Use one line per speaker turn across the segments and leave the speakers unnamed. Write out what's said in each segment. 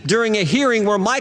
during a hearing where my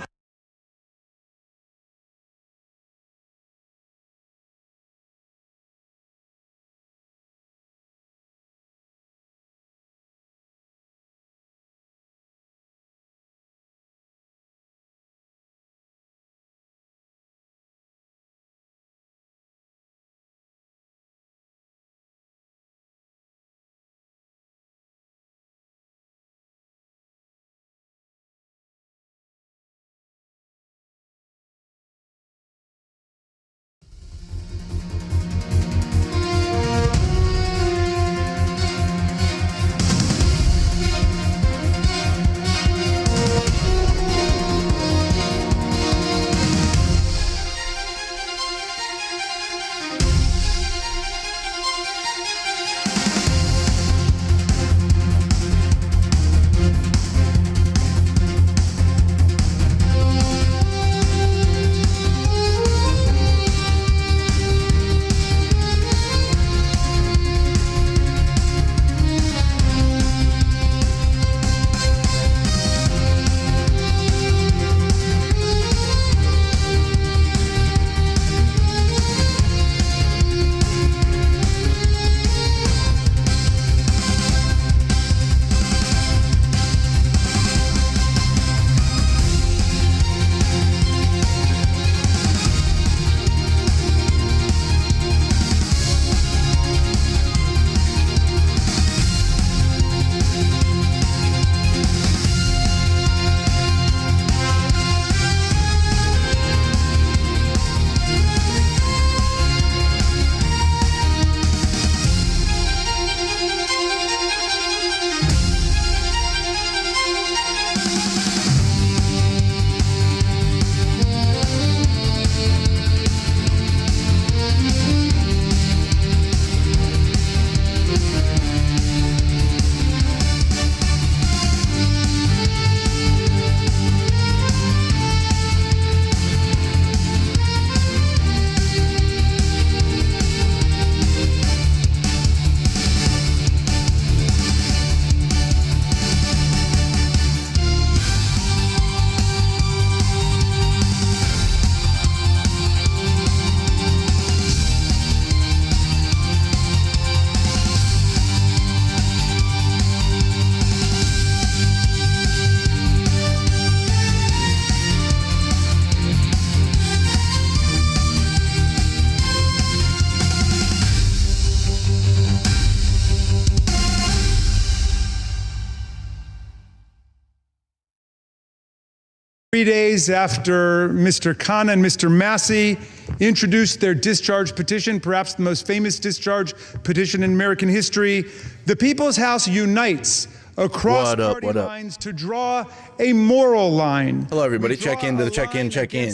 days after Mr. Khan and Mr. Massey introduced their discharge petition, perhaps the most famous discharge petition in American history, the People's House unites across party lines to draw a moral line.
Hello, everybody. Check in to the check-in.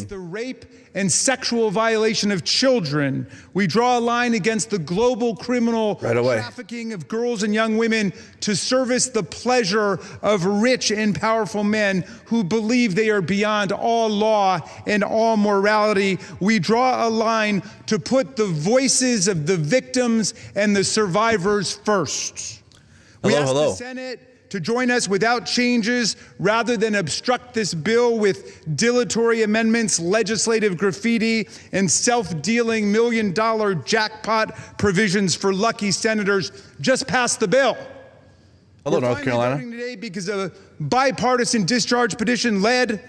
The rape and sexual violation of children. We draw a line against the global criminal trafficking of girls and young women to service the pleasure of rich and powerful men who believe they are beyond all law and all morality. We draw a line to put the voices of the victims and the survivors first. We ask the Senate to join us without changes rather than obstruct this bill with dilatory amendments, legislative graffiti, and self-dealing million-dollar jackpot provisions for lucky senators. Just pass the bill.
Hello, North Carolina.
We're voting today because a bipartisan discharge petition led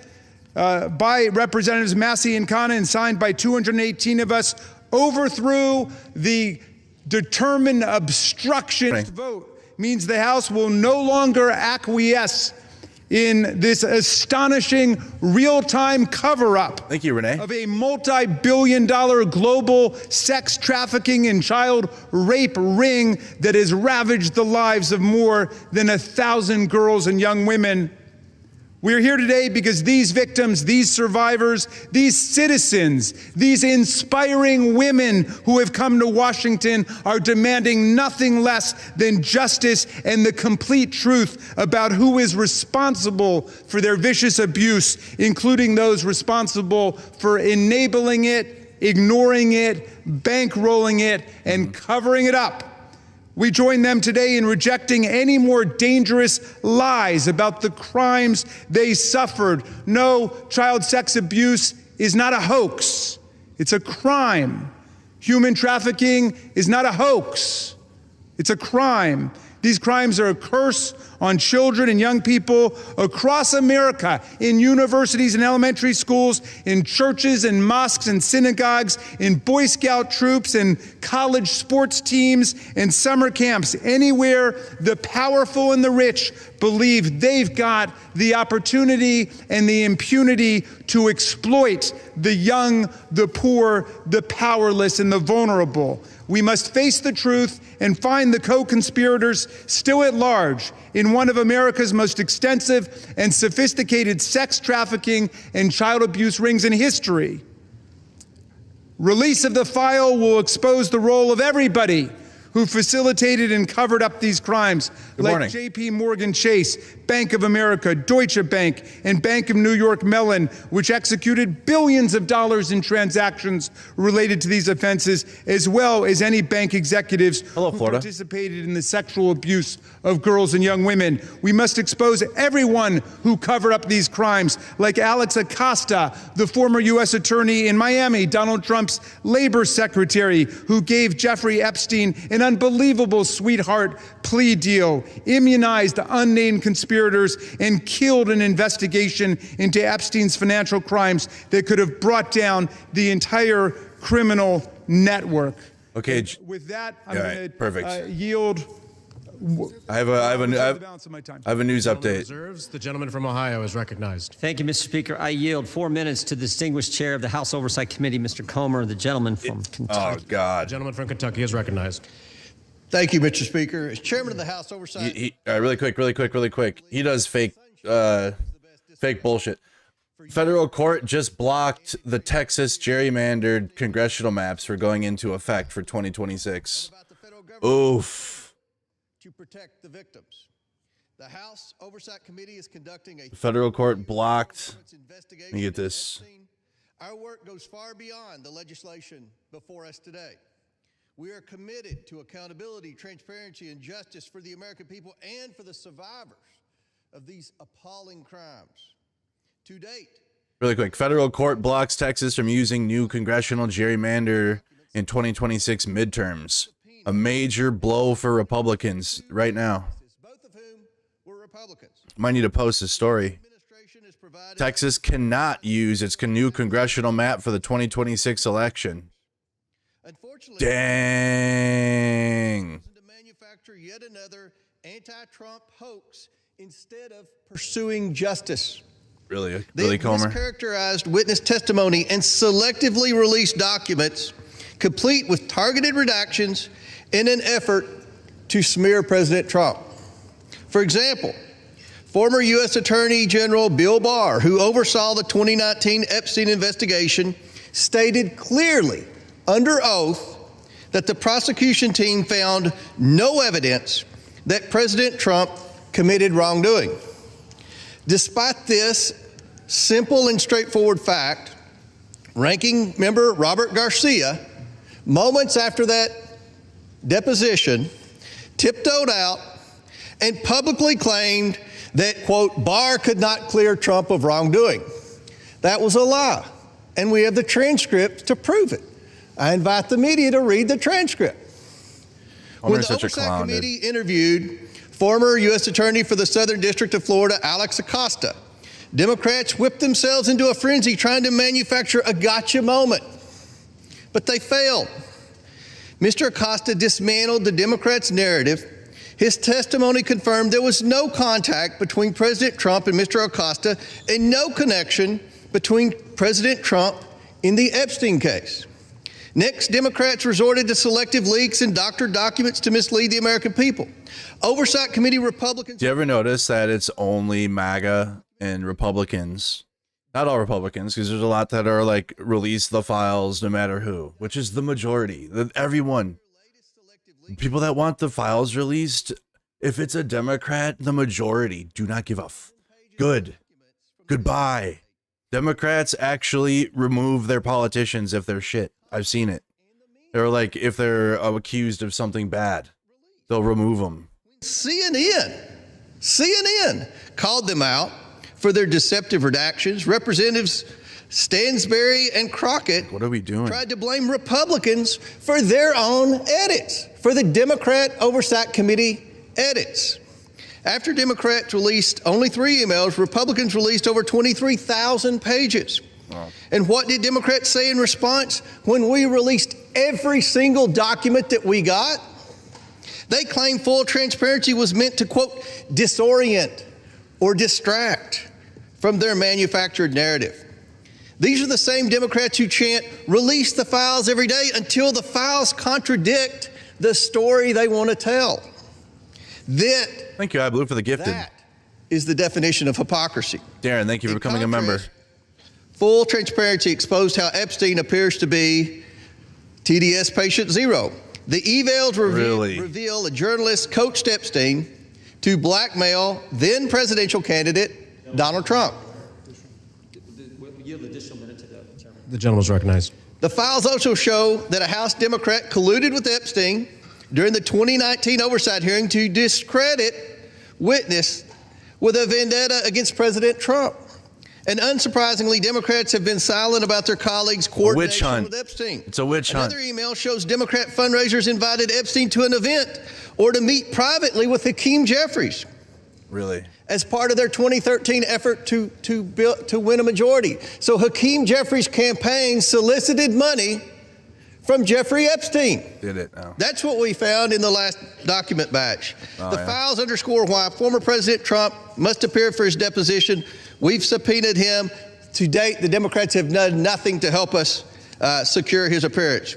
by Representatives Massey and Khan and signed by 218 of us overthrew the determined obstructionist vote. Means the House will no longer acquiesce in this astonishing real-time cover-up
Thank you, Renee.
of a multi-billion-dollar global sex trafficking and child rape ring that has ravaged the lives of more than 1,000 girls and young women. We're here today because these victims, these survivors, these citizens, these inspiring women who have come to Washington are demanding nothing less than justice and the complete truth about who is responsible for their vicious abuse, including those responsible for enabling it, ignoring it, bankrolling it, and covering it up. We join them today in rejecting any more dangerous lies about the crimes they suffered. No, child sex abuse is not a hoax. It's a crime. Human trafficking is not a hoax. It's a crime. These crimes are a curse on children and young people across America, in universities and elementary schools, in churches and mosques and synagogues, in Boy Scout troops and college sports teams and summer camps. Anywhere the powerful and the rich believe they've got the opportunity and the impunity to exploit the young, the poor, the powerless, and the vulnerable. We must face the truth and find the co-conspirators still at large in one of America's most extensive and sophisticated sex trafficking and child abuse rings in history. Release of the file will expose the role of everybody who facilitated and covered up these crimes, like J.P. Morgan Chase, Bank of America, Deutsche Bank, and Bank of New York Mellon, which executed billions of dollars in transactions related to these offenses, as well as any bank executives who participated in the sexual abuse of girls and young women. We must expose everyone who covered up these crimes, like Alex Acosta, the former U.S. attorney in Miami, Donald Trump's labor secretary, who gave Jeffrey Epstein an unbelievable sweetheart plea deal, immunized the unnamed conspirators, and killed an investigation into Epstein's financial crimes that could have brought down the entire criminal network.
Okay.
And with that, I'm going
to
yield.
I have a news update.
The gentleman from Ohio is recognized.
Thank you, Mr. Speaker. I yield 4 minutes to the distinguished chair of the House Oversight Committee, Mr. Comer, the gentleman from Kentucky.
Oh, God.
The gentleman from Kentucky is recognized.
Thank you, Mr. Speaker. As chairman of the House Oversight...
Really quick. He does fake bullshit. Federal court just blocked the Texas gerrymandered congressional maps for going into effect for 2026. Oof.
To protect the victims. The House Oversight Committee is conducting a
federal court blocked. Let me get this.
Our work goes far beyond the legislation before us today. We are committed to accountability, transparency, and justice for the American people and for the survivors of these appalling crimes. To date,
really quick, federal court blocks Texas from using new congressional gerrymander in 2026 midterms. A major blow for Republicans right now.
Both of whom were Republicans.
Might need to post a story. Texas cannot use its new congressional map for the 2026 election. Dang.
To manufacture yet another anti-Trump hoax instead of pursuing justice.
Really,
Comer? They mischaracterized witness testimony and selectively released documents complete with targeted redactions in an effort to smear President Trump. For example, former U.S. Attorney General Bill Barr, who oversaw the 2019 Epstein investigation, stated clearly under oath that the prosecution team found no evidence that President Trump committed wrongdoing. Despite this simple and straightforward fact, Ranking Member Robert Garcia, moments after that deposition, tiptoed out and publicly claimed that, quote, Barr could not clear Trump of wrongdoing. That was a lie, and we have the transcript to prove it. I invite the media to read the transcript. When the Oversight Committee interviewed former U.S. Attorney for the Southern District of Florida, Alex Acosta, Democrats whipped themselves into a frenzy trying to manufacture a gotcha moment, but they failed. Mr. Acosta dismantled the Democrats' narrative. His testimony confirmed there was no contact between President Trump and Mr. Acosta and no connection between President Trump in the Epstein case. Next, Democrats resorted to selective leaks and doctored documents to mislead the American people. Oversight Committee Republicans...
Do you ever notice that it's only MAGA and Republicans? Not all Republicans, because there's a lot that are like, release the files no matter who, which is the majority. Everyone. People that want the files released, if it's a Democrat, the majority do not give a Goodbye. Democrats actually remove their politicians if they're shit. I've seen it. They're like, if they're accused of something bad, They'll remove them.
CNN called them out for their deceptive redactions. Representatives Stansbury and Crockett,
what are we doing?
Tried to blame Republicans for their own edits, for the Democrat Oversight Committee edits. After Democrats released only 3 emails, Republicans released over 23,000 pages. Wow. And what did Democrats say in response when we released every single document that we got? They claimed full transparency was meant to, quote, disorient or distract from their manufactured narrative. These are the same Democrats who chant, release the files every day until the files contradict the story they want to tell.
Thank you, I Blue, for the gifted.
That is the definition of hypocrisy.
Darren, thank you for becoming a member.
Full transparency exposed how Epstein appears to be TDS patient zero. The emails reveal a journalist coached Epstein to blackmail then presidential candidate Donald Trump.
The gentleman is recognized.
The files also show that a House Democrat colluded with Epstein during the 2019 oversight hearing to discredit witness with a vendetta against President Trump. And unsurprisingly, Democrats have been silent about their colleagues' coordination with Epstein.
It's a witch hunt.
Another email shows Democrat fundraisers invited Epstein to an event or to meet privately with Hakeem Jeffries.
Really?
As part of their 2013 effort to win a majority. So Hakeem Jeffries' campaign solicited money from Jeffrey Epstein.
Did it? Oh.
That's what we found in the last document batch. The files underscore why former President Trump must appear for his deposition. We've subpoenaed him. To date, the Democrats have done nothing to help us secure his appearance.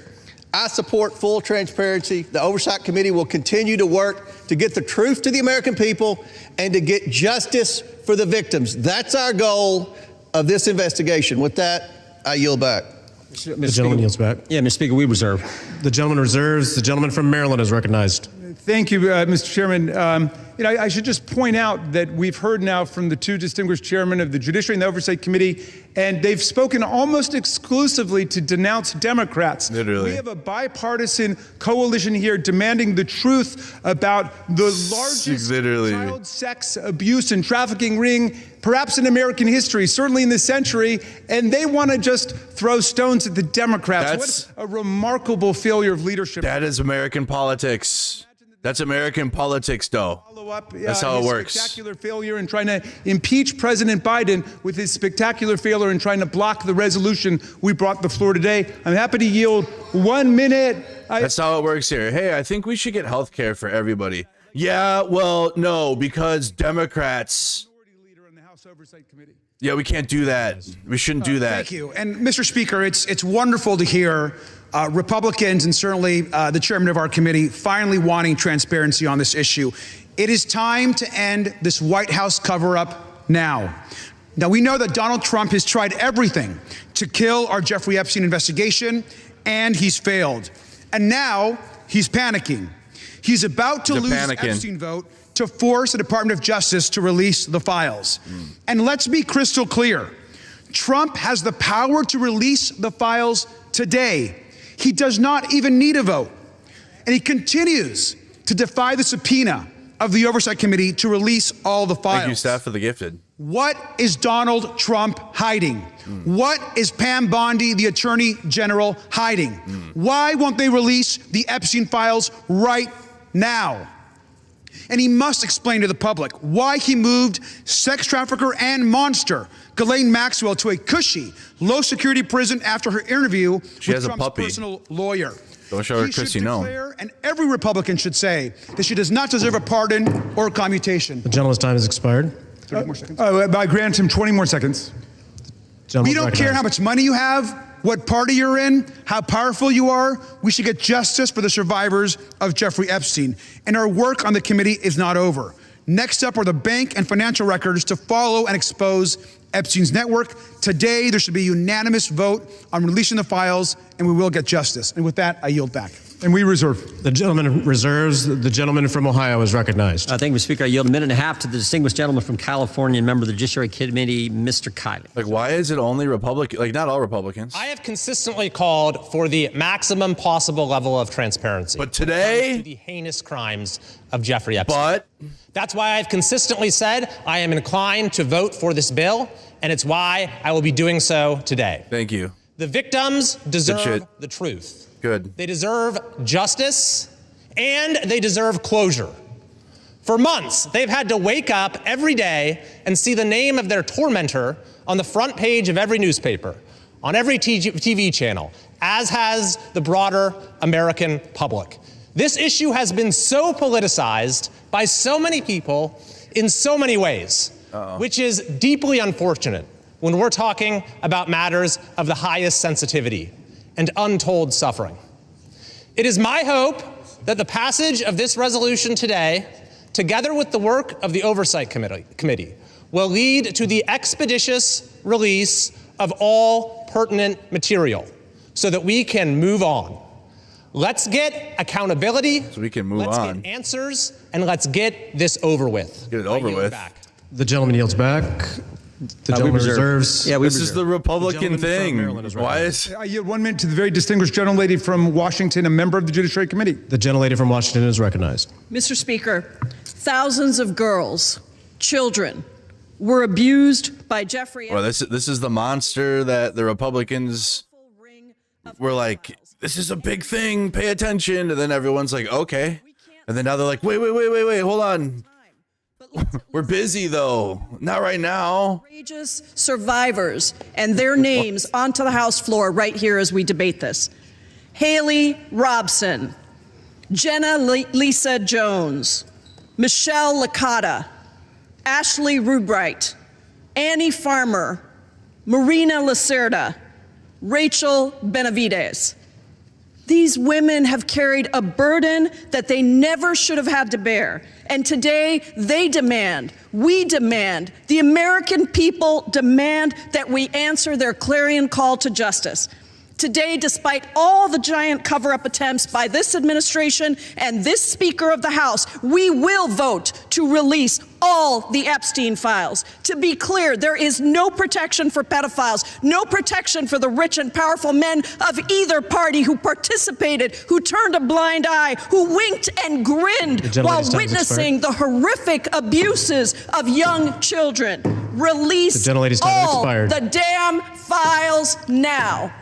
I support full transparency. The Oversight Committee will continue to work to get the truth to the American people and to get justice for the victims. That's our goal of this investigation. With that, I yield back.
The gentleman yields back.
Yeah, Mr. Speaker, we reserve.
The gentleman reserves. The gentleman from Maryland is recognized.
Thank you, Mr. Chairman. I should just point out that we've heard now from the 2 distinguished chairmen of the Judiciary and the Oversight Committee, and they've spoken almost exclusively to denounce Democrats.
Literally.
We have a bipartisan coalition here demanding the truth about the largest child sex abuse and trafficking ring, perhaps in American history, certainly in this century, and they want to just throw stones at the Democrats. What a remarkable failure of leadership.
That is American politics. That's American politics, though. That's how it works.
Spectacular failure in trying to impeach President Biden with his spectacular failure in trying to block the resolution we brought to the floor today. I'm happy to yield 1 minute.
That's how it works here. Hey, I think we should get health care for everybody. Yeah, well, no, because Democrats. Yeah, we can't do that. We shouldn't do that.
Thank you. And Mr. Speaker, it's wonderful to hear Republicans and certainly the chairman of our committee finally wanting transparency on this issue. It is time to end this White House cover-up now. Now, we know that Donald Trump has tried everything to kill our Jeffrey Epstein investigation, and he's failed. And now he's panicking. He's about to lose the Epstein vote to force the Department of Justice to release the files. And let's be crystal clear. Trump has the power to release the files today. He does not even need a vote. And he continues to defy the subpoena of the Oversight Committee to release all the files.
Thank you, staff, for the gifted.
What is Donald Trump hiding? What is Pam Bondi, the Attorney General, hiding? Why won't they release the Epstein files right now? And he must explain to the public why he moved sex trafficker and monster Ghislaine Maxwell to a cushy, low-security prison after her interview with Trump's personal lawyer.
Don't show her cushy, no.
And every Republican should say that she does not deserve a pardon or a commutation.
The gentleman's time has expired.
30 more seconds.
I grant him 20 more seconds.
We don't care how much money you have, what party you're in, how powerful you are. We should get justice for the survivors of Jeffrey Epstein. And our work on the committee is not over. Next up are the bank and financial records to follow and expose Epstein's network. Today, there should be a unanimous vote on releasing the files, and we will get justice. And with that, I yield back.
And we reserve.
The gentleman reserves. The gentleman from Ohio is recognized.
Thank you, Mr. Speaker. I yield a minute and a half to the distinguished gentleman from California and member of the Judiciary Committee, Mr. Kiley.
Like, why is it only Republican? Like, not all Republicans.
I have consistently called for the maximum possible level of transparency.
But today,
to the heinous crimes of Jeffrey Epstein.
But
that's why I've consistently said I am inclined to vote for this bill, and it's why I will be doing so today.
Thank you.
The victims deserve the truth.
Good.
They deserve justice, and they deserve closure. For months, they've had to wake up every day and see the name of their tormentor on the front page of every newspaper, on every TV channel, as has the broader American public. This issue has been so politicized by so many people in so many ways, which is deeply unfortunate when we're talking about matters of the highest sensitivity and untold suffering. It is my hope that the passage of this resolution today, together with the work of the Oversight Committee, will lead to the expeditious release of all pertinent material so that we can move on. Let's get accountability,
so we can move
let's
on.
get answers, and let's get this over with.
Get it over with.
The gentleman yields back. The gentleman reserves.
Yeah,
this is the Republican thing. Why is
I yield 1 minute to the very distinguished gentlelady from Washington, a member of the Judiciary Committee.
The gentlelady from Washington is recognized.
Mr. Speaker, thousands of girls, children, were abused by Jeffrey Epstein.
Well, this is the monster that the Republicans were like, this is a big thing, pay attention. And then everyone's like, okay. And then now they're like, wait, hold on. We're busy though, not right now.
Courageous survivors and their names onto the House floor right here as we debate this. Haley Robson, Jenna Lisa Jones, Michelle Licata, Ashley Rubright, Annie Farmer, Marina Lacerda, Rachel Benavides. These women have carried a burden that they never should have had to bear. And today they demand, we demand, the American people demand that we answer their clarion call to justice. Today, despite all the giant cover-up attempts by this administration and this Speaker of the House, we will vote to release all the Epstein files. To be clear, there is no protection for pedophiles, no protection for the rich and powerful men of either party who participated, who turned a blind eye, who winked and grinned while witnessing the horrific abuses of young children. Release all the damn files now.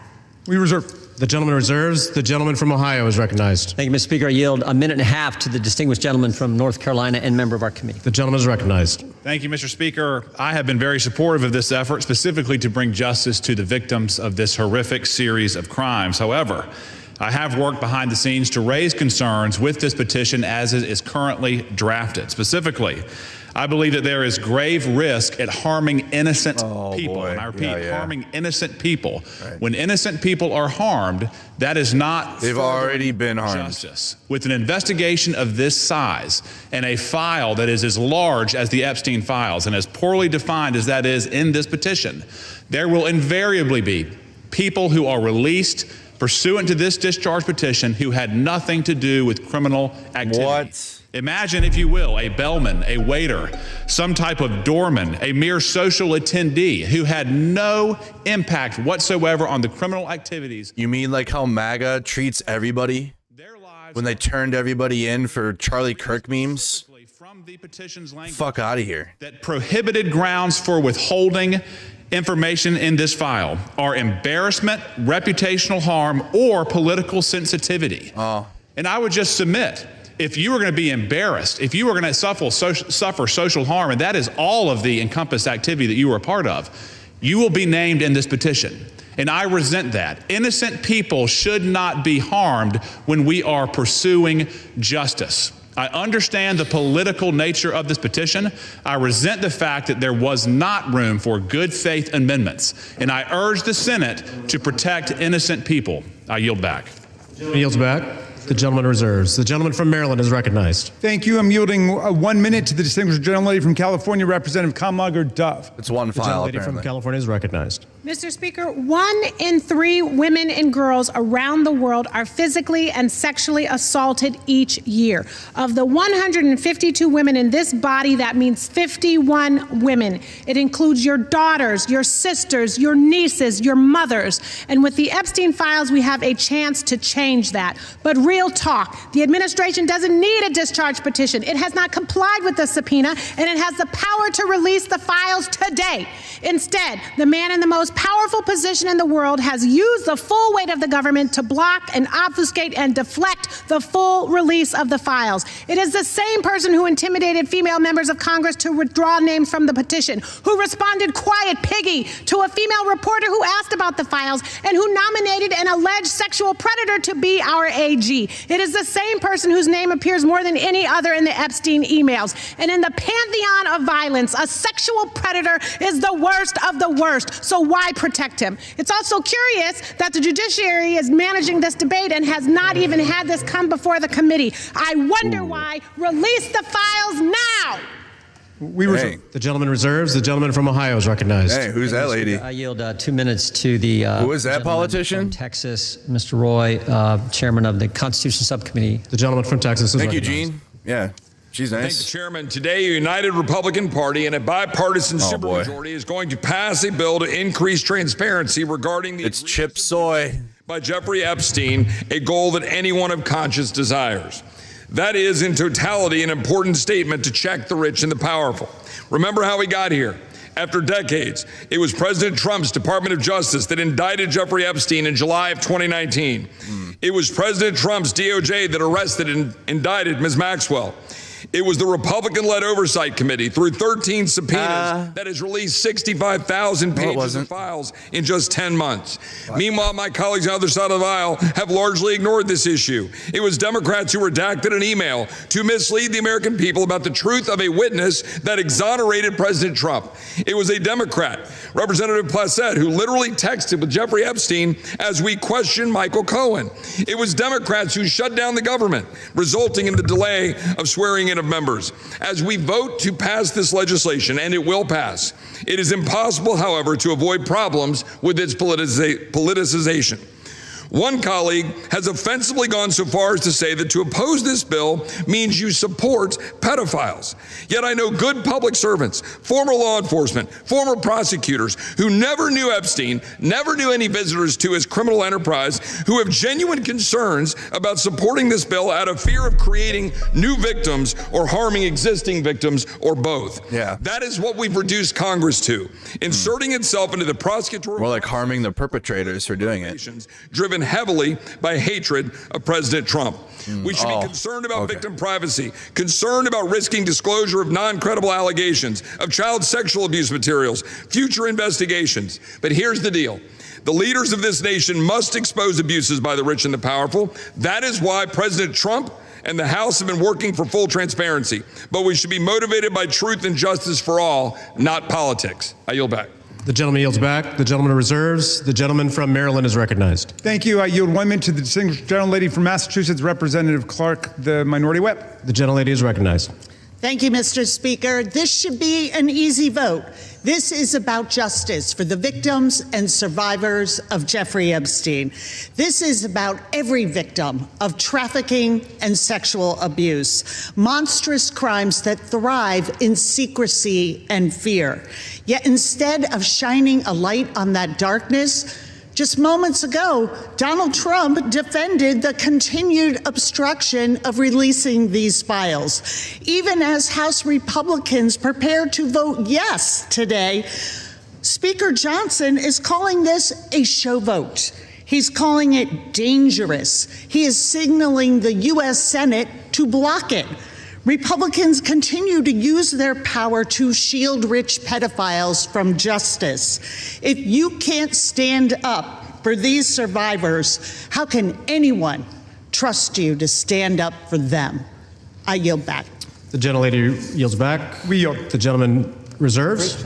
We reserve.
The gentleman reserves. The gentleman from Ohio is recognized.
Thank you, Mr. Speaker. I yield a minute and a half to the distinguished gentleman from North Carolina and member of our committee.
The gentleman is recognized.
Thank you, Mr. Speaker. I have been very supportive of this effort, specifically to bring justice to the victims of this horrific series of crimes. However, I have worked behind the scenes to raise concerns with this petition as it is currently drafted. Specifically, I believe that there is grave risk at harming innocent people.
Boy.
And I repeat, harming innocent people. Right. When innocent people are harmed, that is not
They've already been harmed.
Justice. With an investigation of this size and a file that is as large as the Epstein files and as poorly defined as that is in this petition, there will invariably be people who are released pursuant to this discharge petition who had nothing to do with criminal activity.
What?
Imagine, if you will, a bellman, a waiter, some type of doorman, a mere social attendee who had no impact whatsoever on the criminal activities.
You mean like how MAGA treats everybody when they turned everybody in for Charlie Kirk memes?
From the petition's language,
fuck out of here.
That prohibited grounds for withholding information in this file are embarrassment, reputational harm, or political sensitivity. And I would just submit, if you were going to be embarrassed, if you were going to suffer social harm, and that is all of the encompassed activity that you were a part of, you will be named in this petition. And I resent that. Innocent people should not be harmed when we are pursuing justice. I understand the political nature of this petition. I resent the fact that there was not room for good faith amendments. And I urge the Senate to protect innocent people. I yield back.
Yields back. The gentleman reserves. The gentleman from Maryland is recognized.
Thank you. I'm yielding 1 minute to the distinguished gentlelady from California, Representative Kamlager Dove.
It's one
The
file,
gentlelady from California is recognized.
Mr. Speaker, 1 in 3 women and girls around the world are physically and sexually assaulted each year. Of the 152 women in this body, that means 51 women. It includes your daughters, your sisters, your nieces, your mothers. And with the Epstein Files, we have a chance to change that. But real talk, the administration doesn't need a discharge petition. It has not complied with the subpoena, and it has the power to release the files today. Instead, the man in the most powerful position in the world has used the full weight of the government to block and obfuscate and deflect the full release of the files. It is the same person who intimidated female members of Congress to withdraw names from the petition, who responded quiet piggy to a female reporter who asked about the files, and who nominated an alleged sexual predator to be our AG. It is the same person whose name appears more than any other in the Epstein emails. And in the pantheon of violence, a sexual predator is the worst of the worst. So why protect him? It's also curious that the judiciary is managing this debate and has not even had this come before the committee. I wonder why. Release the files now.
We reserve. The gentleman reserves. The gentleman from Ohio is recognized.
Hey, who's that lady?
I yield 2 minutes to the
who is that politician?
From Texas, Mr. Roy, chairman of the Constitution Subcommittee.
The gentleman from Texas is
recognized.
recognized.
Thank you, Gene. Yeah. She's nice.
Thank the chairman. Today, a united Republican Party and a bipartisan supermajority is going to pass a bill to increase transparency regarding the
Chip Soy
by Jeffrey Epstein, a goal that anyone of conscience desires. That is, in totality, an important statement to check the rich and the powerful. Remember how we got here. After decades, it was President Trump's Department of Justice that indicted Jeffrey Epstein in July of 2019. It was President Trump's DOJ that arrested and indicted Ms. Maxwell. It was the Republican-led Oversight Committee, through 13 subpoenas, that has released 65,000 pages of files in just 10 months. Meanwhile, my colleagues on the other side of the aisle have largely ignored this issue. It was Democrats who redacted an email to mislead the American people about the truth of a witness that exonerated President Trump. It was a Democrat, Representative Placette, who literally texted with Jeffrey Epstein as we questioned Michael Cohen. It was Democrats who shut down the government, resulting in the delay of swearing in of members. As we vote to pass this legislation, and it will pass, it is impossible, however, to avoid problems with its politicization. One colleague has offensively gone so far as to say that to oppose this bill means you support pedophiles. Yet I know good public servants, former law enforcement, former prosecutors who never knew Epstein, never knew any visitors to his criminal enterprise, who have genuine concerns about supporting this bill out of fear of creating new victims or harming existing victims, or both.
Yeah.
That is what we've reduced Congress to, inserting itself into the prosecutorial...
More like harming the perpetrators for doing it.
Driven heavily by hatred of President Trump. We should be concerned about victim privacy, concerned about risking disclosure of non-credible allegations, of child sexual abuse materials, future investigations. But here's the deal. The leaders of this nation must expose abuses by the rich and the powerful. That is why President Trump and the House have been working for full transparency. But we should be motivated by truth and justice for all, not politics. I yield back.
The gentleman yields back. The gentleman reserves. The gentleman from Maryland is recognized.
Thank you. I yield 1 minute to the distinguished gentlelady from Massachusetts, Representative Clark, the minority whip.
The gentlelady is recognized.
Thank you, Mr. Speaker. This should be an easy vote. This is about justice for the victims and survivors of Jeffrey Epstein. This is about every victim of trafficking and sexual abuse, monstrous crimes that thrive in secrecy and fear. Yet instead of shining a light on that darkness, just moments ago, Donald Trump defended the continued obstruction of releasing these files. Even as House Republicans prepare to vote yes today, Speaker Johnson is calling this a show vote. He's calling it dangerous. He is signaling the U.S. Senate to block it. Republicans continue to use their power to shield rich pedophiles from justice. If you can't stand up for these survivors, how can anyone trust you to stand up for them? I yield back.
The gentlelady yields back.
We yield.
The gentleman reserves.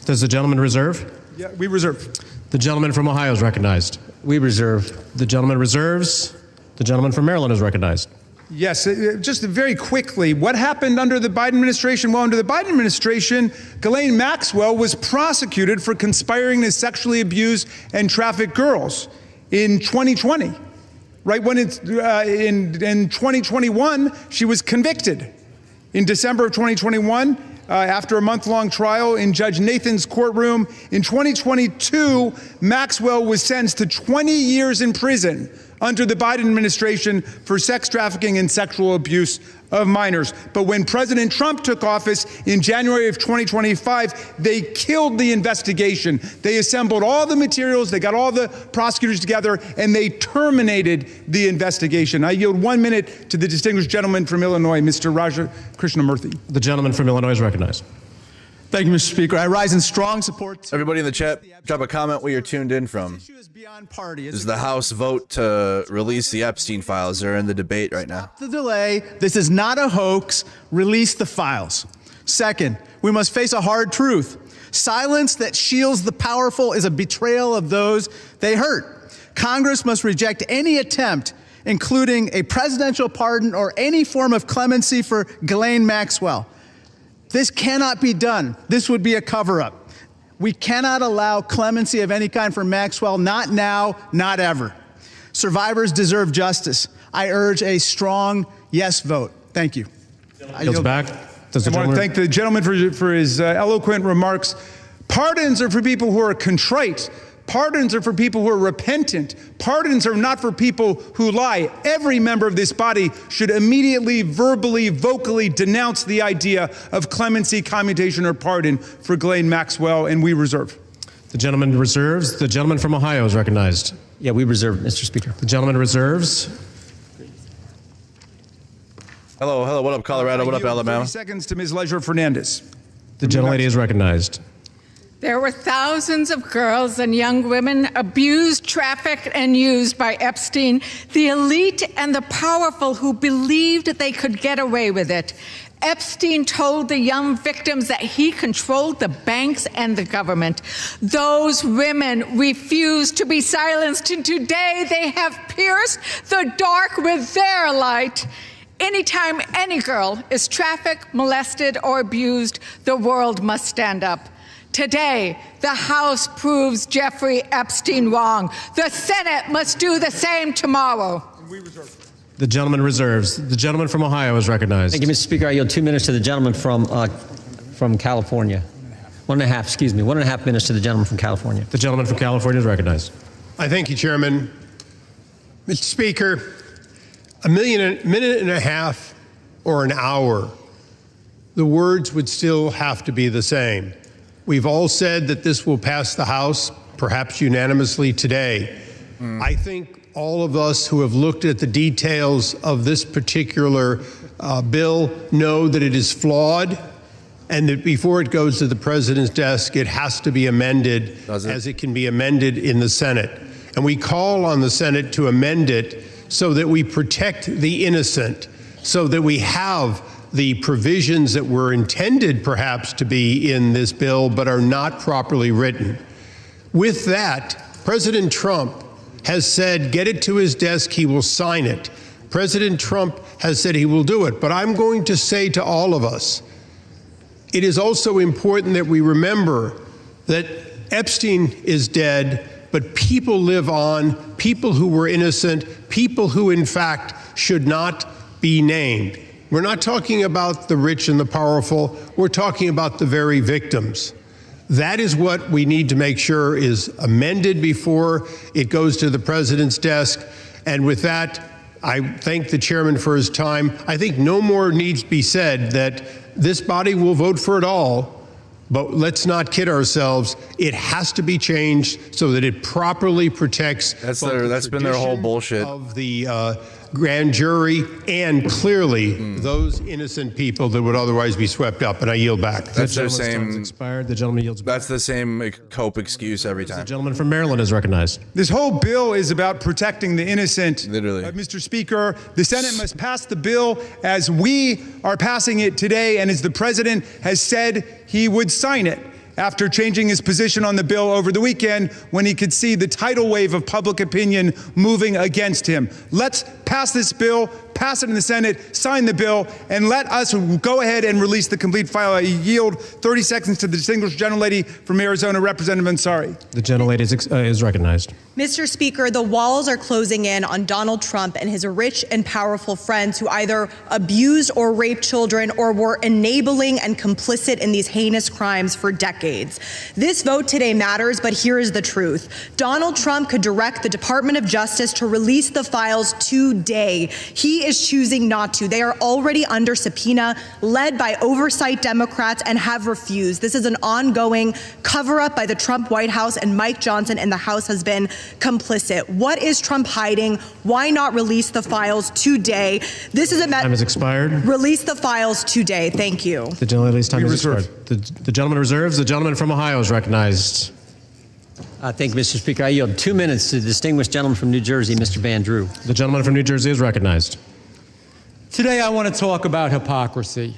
Does the gentleman reserve?
Yeah, we reserve.
The gentleman from Ohio is recognized.
We reserve.
The gentleman reserves. The gentleman from Maryland is recognized.
Yes, just very quickly, what happened under the Biden administration? Well, under the Biden administration, Ghislaine Maxwell was prosecuted for conspiring to sexually abuse and traffic girls in 2020. Right when it's in 2021, she was convicted. In December of 2021, after a month-long trial in Judge Nathan's courtroom, in 2022, Maxwell was sentenced to 20 years in prison under the Biden administration for sex trafficking and sexual abuse of minors. But when President Trump took office in January of 2025, they killed the investigation. They assembled all the materials, they got all the prosecutors together, and they terminated the investigation. I yield 1 minute to the distinguished gentleman from Illinois, Mr. Raja Krishnamurthy.
The gentleman from Illinois is recognized.
Thank you, Mr. Speaker. I rise in strong support.
Everybody in the chat, drop a comment where you're tuned in from. This is the House vote to release the Epstein files. They're in the debate right now.
The delay. This is not a hoax. Release the files. Second, we must face a hard truth. Silence that shields the powerful is a betrayal of those they hurt. Congress must reject any attempt, including a presidential pardon or any form of clemency for Ghislaine Maxwell. This cannot be done. This would be a cover-up. We cannot allow clemency of any kind for Maxwell, not now, not ever. Survivors deserve justice. I urge a strong yes vote. Thank you.
Yields back.
I want to thank the gentleman for his eloquent remarks. Pardons are for people who are contrite. Pardons are for people who are repentant. Pardons are not for people who lie. Every member of this body should immediately, verbally, vocally denounce the idea of clemency, commutation, or pardon for Ghislaine Maxwell, and we reserve.
The gentleman reserves. The gentleman from Ohio is recognized.
Yeah, we reserve, Mr. Speaker.
The gentleman reserves.
Hello, what up, Colorado? What up, Alabama?
30 seconds to Ms. Leisure Fernandez.
The gentlelady is recognized.
There were thousands of girls and young women abused, trafficked, and used by Epstein, the elite and the powerful who believed they could get away with it. Epstein told the young victims that he controlled the banks and the government. Those women refused to be silenced, and today they have pierced the dark with their light. Anytime any girl is trafficked, molested, or abused, the world must stand up. Today, the House proves Jeffrey Epstein wrong. The Senate must do the same tomorrow.
The gentleman reserves. The gentleman from Ohio is recognized.
Thank you, Mr. Speaker. I yield 2 minutes to the gentleman from California. 1.5 minutes to the gentleman from California.
The gentleman from California is recognized.
I thank you, Chairman. Mr. Speaker, a minute and a half or an hour, the words would still have to be the same. We've all said that this will pass the House, perhaps unanimously today. I think all of us who have looked at the details of this particular bill know that it is flawed and that before it goes to the president's desk, it has to be amended as it can be amended in the Senate. And we call on the Senate to amend it so that we protect the innocent, so that we have the provisions that were intended perhaps to be in this bill but are not properly written. With that, President Trump has said, get it to his desk, he will sign it. President Trump has said he will do it. But I'm going to say to all of us, it is also important that we remember that Epstein is dead, but people live on, people who were innocent, people who in fact should not be named. We're not talking about the rich and the powerful. We're talking about the very victims. That is what we need to make sure is amended before it goes to the president's desk. And with that, I thank the chairman for his time. I think no more needs to be said that this body will vote for it all, but let's not kid ourselves. It has to be changed so that it properly protects.
That's been their whole bullshit
of the grand jury and clearly those innocent people that would otherwise be swept up. And I yield back.
That's their same.
Expired. The gentleman yields back.
That's the same cope excuse every time.
The gentleman from Maryland is recognized.
This whole bill is about protecting the innocent.
Literally.
Mr. Speaker, the Senate must pass the bill as we are passing it today and as the president has said he would sign it. after changing his position on the bill over the weekend when he could see the tidal wave of public opinion moving against him. Let's pass this bill, pass it in the Senate, sign the bill, and let us go ahead and release the complete file. I yield 30 seconds to the distinguished gentlelady from Arizona, Representative Ansari.
The gentlelady is recognized.
Mr. Speaker, the walls are closing in on Donald Trump and his rich and powerful friends who either abused or raped children or were enabling and complicit in these heinous crimes for decades. This vote today matters, but here is the truth. Donald Trump could direct the Department of Justice to release the files today. He is choosing not to. They are already under subpoena, led by oversight Democrats, and have refused. This is an ongoing cover-up by the Trump White House, and Mike Johnson in the House has been complicit. What is Trump hiding? Why not release the files today? This is a
time has expired.
Release the files today. Thank you.
The gentlelady's time has expired. The gentleman reserves. The gentleman from Ohio is recognized.
Thank you, Mr. Speaker. I yield 2 minutes to the distinguished gentleman from New Jersey, Mr. Van Drew.
The gentleman from New Jersey is recognized.
Today I want to talk about hypocrisy.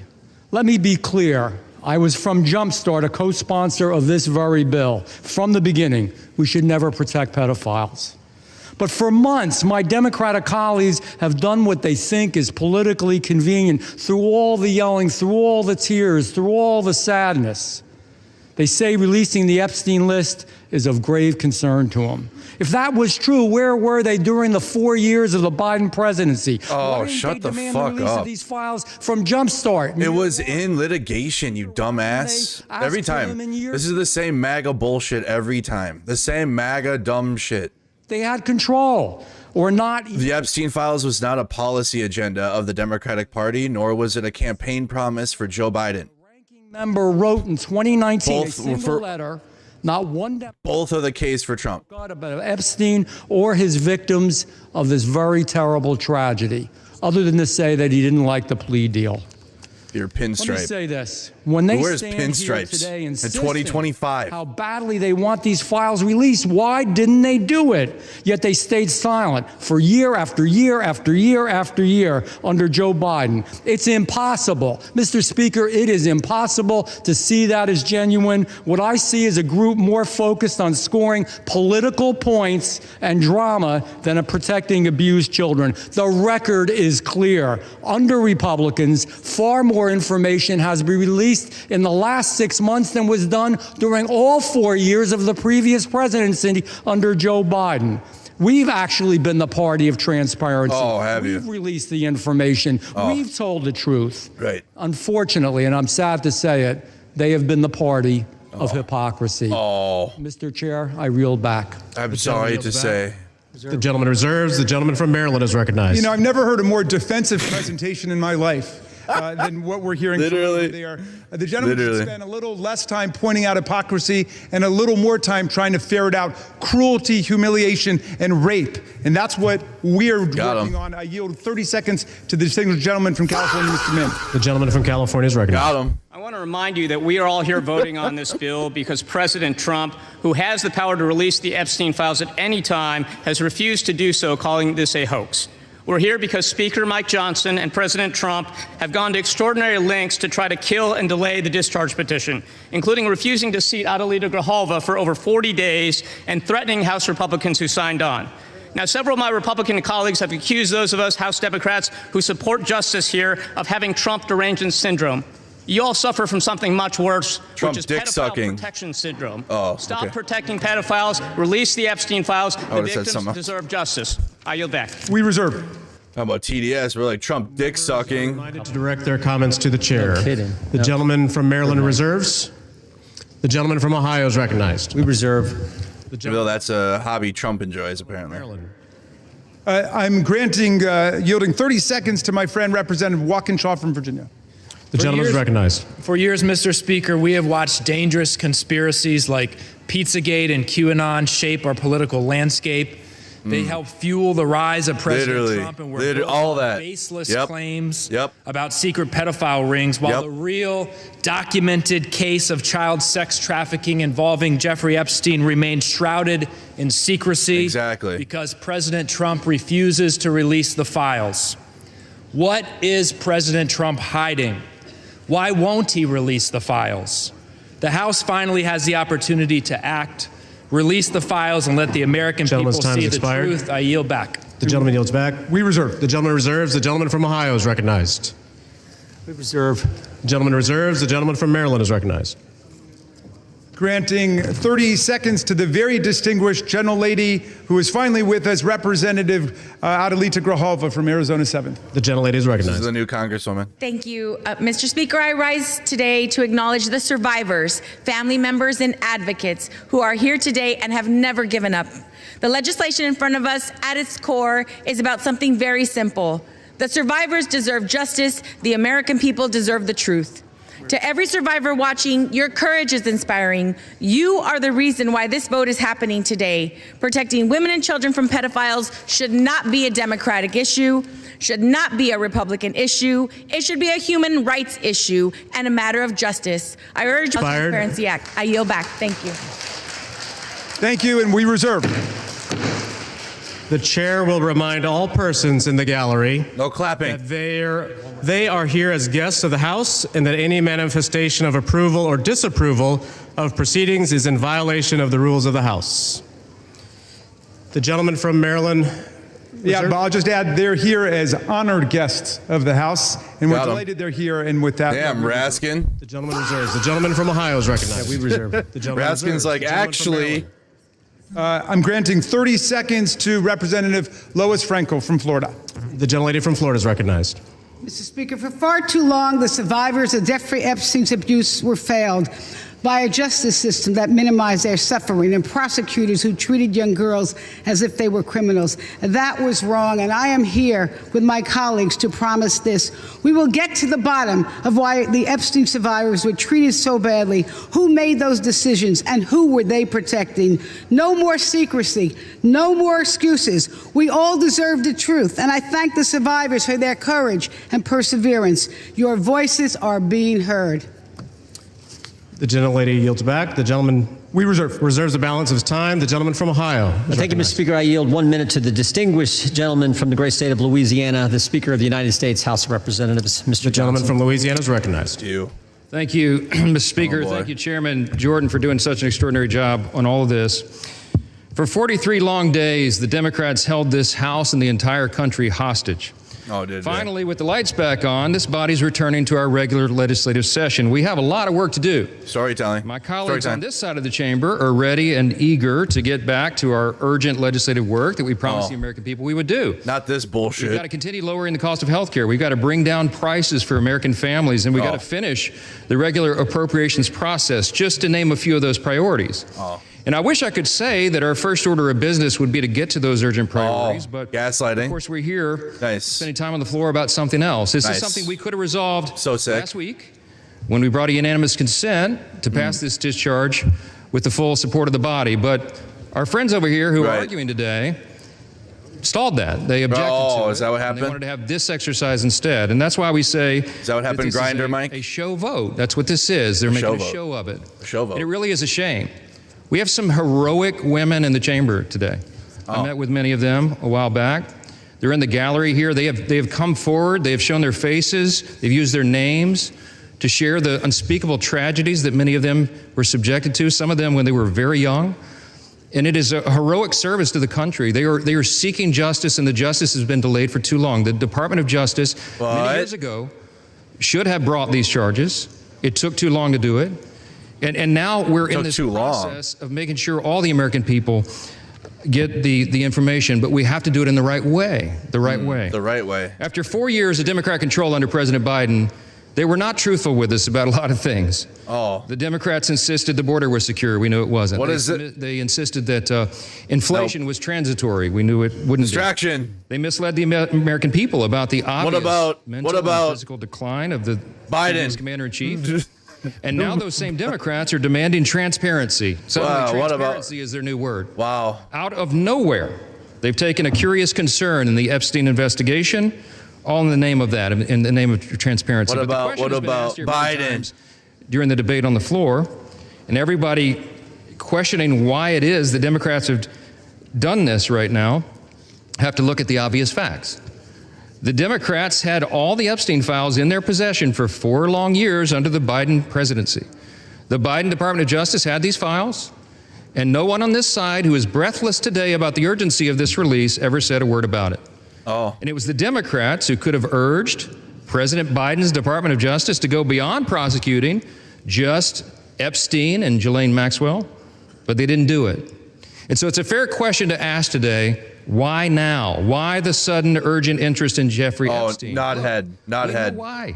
Let me be clear. I was from Jumpstart, a co-sponsor of this very bill. From the beginning, we should never protect pedophiles. But for months, my Democratic colleagues have done what they think is politically convenient through all the yelling, through all the tears, through all the sadness. They say releasing the Epstein list is of grave concern to them. If that was true, where were they during the 4 years of the Biden presidency?
Oh, shut the fuck
the
up.
Of these files from Jumpstart.
It was in litigation, you dumbass. Every time. This is the same MAGA bullshit every time. The same MAGA dumb shit.
They had control or not.
The Epstein Files was not a policy agenda of the Democratic Party, nor was it a campaign promise for Joe Biden.
Member wrote in 2019 a single letter, not one.
Both are the case for Trump.
About Epstein or his victims of this very terrible tragedy, other than to say that he didn't like the plea deal.
Your pinstripe.
Let me say this. When they
Where's
stand
pinstripes
here today
in
insisting
2025?
How badly they want these files released, why didn't they do it? Yet they stayed silent for year after year after year after year under Joe Biden. It's impossible. Mr. Speaker, it is impossible to see that as genuine. What I see is a group more focused on scoring political points and drama than protecting abused children. The record is clear. Under Republicans, far more information has been released in the last 6 months than was done during all 4 years of the previous presidency under Joe Biden. We've actually been the party of transparency.
Oh, have you?
We've released the information.
Oh.
We've told the truth.
Right.
Unfortunately, and I'm sad to say it, they have been the party of hypocrisy.
Oh.
Mr. Chair, I reel back.
I'm sorry to say.
The gentleman reserves. The gentleman from Maryland is recognized.
You know, I've never heard a more defensive presentation in my life. Than what we're hearing from over there. The gentleman should spend a little less time pointing out hypocrisy and a little more time trying to ferret out cruelty, humiliation, and rape. And that's what we're working on. I yield 30 seconds to the distinguished gentleman from California, Mr. Min.
The gentleman from California is recognized.
Got him.
I want to remind you that we are all here voting on this bill because President Trump, who has the power to release the Epstein files at any time, has refused to do so, calling this a hoax. We're here because Speaker Mike Johnson and President Trump have gone to extraordinary lengths to try to kill and delay the discharge petition, including refusing to seat Adelita Grijalva for over 40 days and threatening House Republicans who signed on. Now, several of my Republican colleagues have accused those of us House Democrats who support justice here of having Trump derangement syndrome. You all suffer from something much worse,
Trump
which is
dick
pedophile
sucking.
protection syndrome.
Oh,
Stop
okay.
protecting pedophiles, release the Epstein files. The victims
something.
deserve justice. I yield back.
We reserve.
How about TDS? We're like Trump dick sucking.
To direct their comments to the chair.
No kidding.
The gentleman from Maryland reserves. The gentleman from Ohio is recognized.
We reserve.
Though that's a hobby Trump enjoys, apparently.
I'm yielding 30 seconds to my friend, Representative Walkinshaw from Virginia.
The gentleman is recognized.
For years, Mr. Speaker, we have watched dangerous conspiracies like Pizzagate and QAnon shape our political landscape. They help fuel the rise of President Trump, and we're
all that
baseless claims
Yep.
about secret pedophile rings, while the real documented case of child sex trafficking involving Jeffrey Epstein remains shrouded in secrecy.
Exactly.
Because President Trump refuses to release the files. What is President Trump hiding? Why won't he release the files? The House finally has the opportunity to act, release the files, and let the American people see the truth. I yield back.
The gentleman yields back.
We reserve.
The gentleman reserves. The gentleman from Ohio is recognized.
We reserve.
The gentleman reserves. The gentleman from Maryland is recognized.
Granting 30 seconds to the very distinguished gentlelady who is finally with us, Representative Adelita Grijalva from Arizona 7th.
The gentlelady is recognized.
This is the new Congresswoman.
Thank you. Mr. Speaker, I rise today to acknowledge the survivors, family members, and advocates who are here today and have never given up. The legislation in front of us, at its core, is about something very simple. The survivors deserve justice. The American people deserve the truth. To every survivor watching, your courage is inspiring. You are the reason why this vote is happening today. Protecting women and children from pedophiles should not be a Democratic issue, should not be a Republican issue. It should be a human rights issue and a matter of justice. I urge the Transparency Act. I yield back. Thank you.
Thank you, and we reserve.
The chair will remind all persons in the gallery
no clapping.
That they are here as guests of the House and that any manifestation of approval or disapproval of proceedings is in violation of the rules of the House. The gentleman from Maryland.
Yeah, but I'll just add they're here as honored guests of the House, and we're delighted they're here. And with that,
damn, Raskin.
The gentleman reserves. The gentleman from Ohio is recognized.
Yeah, we reserve.
The gentleman
Raskin's
reserves.
like, actually.
I'm granting 30 seconds to Representative Lois Frankel from Florida.
The gentlelady from Florida is recognized.
Mr. Speaker, for far too long, the survivors of Jeffrey Epstein's abuse were failed by a justice system that minimized their suffering and prosecutors who treated young girls as if they were criminals. That was wrong, and I am here with my colleagues to promise this. We will get to the bottom of why the Epstein survivors were treated so badly, who made those decisions, and who were they protecting. No more secrecy, no more excuses. We all deserve the truth, and I thank the survivors for their courage and perseverance. Your voices are being heard.
The gentlelady yields back. The gentleman reserves the balance of his time. The gentleman from Ohio.
Thank you, Mr. Speaker. I yield 1 minute to the distinguished gentleman from the great state of Louisiana, the Speaker of the United States House of Representatives, Mr.
The gentleman from Louisiana is recognized.
Thank you, Mr. Speaker. Thank you, Chairman Jordan, for doing such an extraordinary job on all of this. For 43 long days, the Democrats held this House and the entire country hostage. Finally, with the lights back on, this body's returning to our regular legislative session. We have a lot of work to do.
Storytelling.
My colleagues on this side of the chamber are ready and eager to get back to our urgent legislative work that we promised the American people we would do.
Not this bullshit.
We've got to continue lowering the cost of health care. We've got to bring down prices for American families, and we've got to finish the regular appropriations process, just to name a few of those priorities. And I wish I could say that our first order of business would be to get to those urgent priorities, but
gaslighting.
Of course, we're here spending time on the floor about something else. This is something we could have resolved last week when we brought a unanimous consent to pass this discharge with the full support of the body. But our friends over here who are arguing today stalled that. They objected to it.
Is that what happened?
They wanted to have this exercise instead. And that's why we say
is that what happened, Grinder, Mike?
A show vote. That's what this is. They're making a show of it.
A show vote.
And it really is a shame. We have some heroic women in the chamber today. I met with many of them a while back. They're in the gallery here. They have come forward. They have shown their faces. They've used their names to share the unspeakable tragedies that many of them were subjected to, some of them when they were very young. And it is a heroic service to the country. They are seeking justice, and the justice has been delayed for too long. The Department of Justice, many years ago, should have brought these charges. It took too long to do it. And now we're in this process of making sure all the American people get the information, but we have to do it in the right way, the right way.
The right way.
After 4 years of Democrat control under President Biden, they were not truthful with us about a lot of things. The Democrats insisted the border was secure. We knew it wasn't. They insisted that inflation was transitory. We knew it wouldn't.
Distraction.
They misled the American people about the obvious mental and physical decline of the Biden commander-in-chief. And now those same Democrats are demanding transparency. Suddenly transparency is their new word.
Wow.
Out of nowhere, they've taken a curious concern in the Epstein investigation, all in the name of that, in the name of transparency.
What about Biden?
During the debate on the floor, and everybody questioning why it is the Democrats have done this right now, have to look at the obvious facts. The Democrats had all the Epstein files in their possession for 4 long years under the Biden presidency. The Biden Department of Justice had these files, and no one on this side who is breathless today about the urgency of this release ever said a word about it.
Oh.
And it was the Democrats who could have urged President Biden's Department of Justice to go beyond prosecuting just Epstein and Ghislaine Maxwell, but they didn't do it. And so it's a fair question to ask today, why now? Why the sudden urgent interest in Jeffrey Epstein?
Nod head.
Why?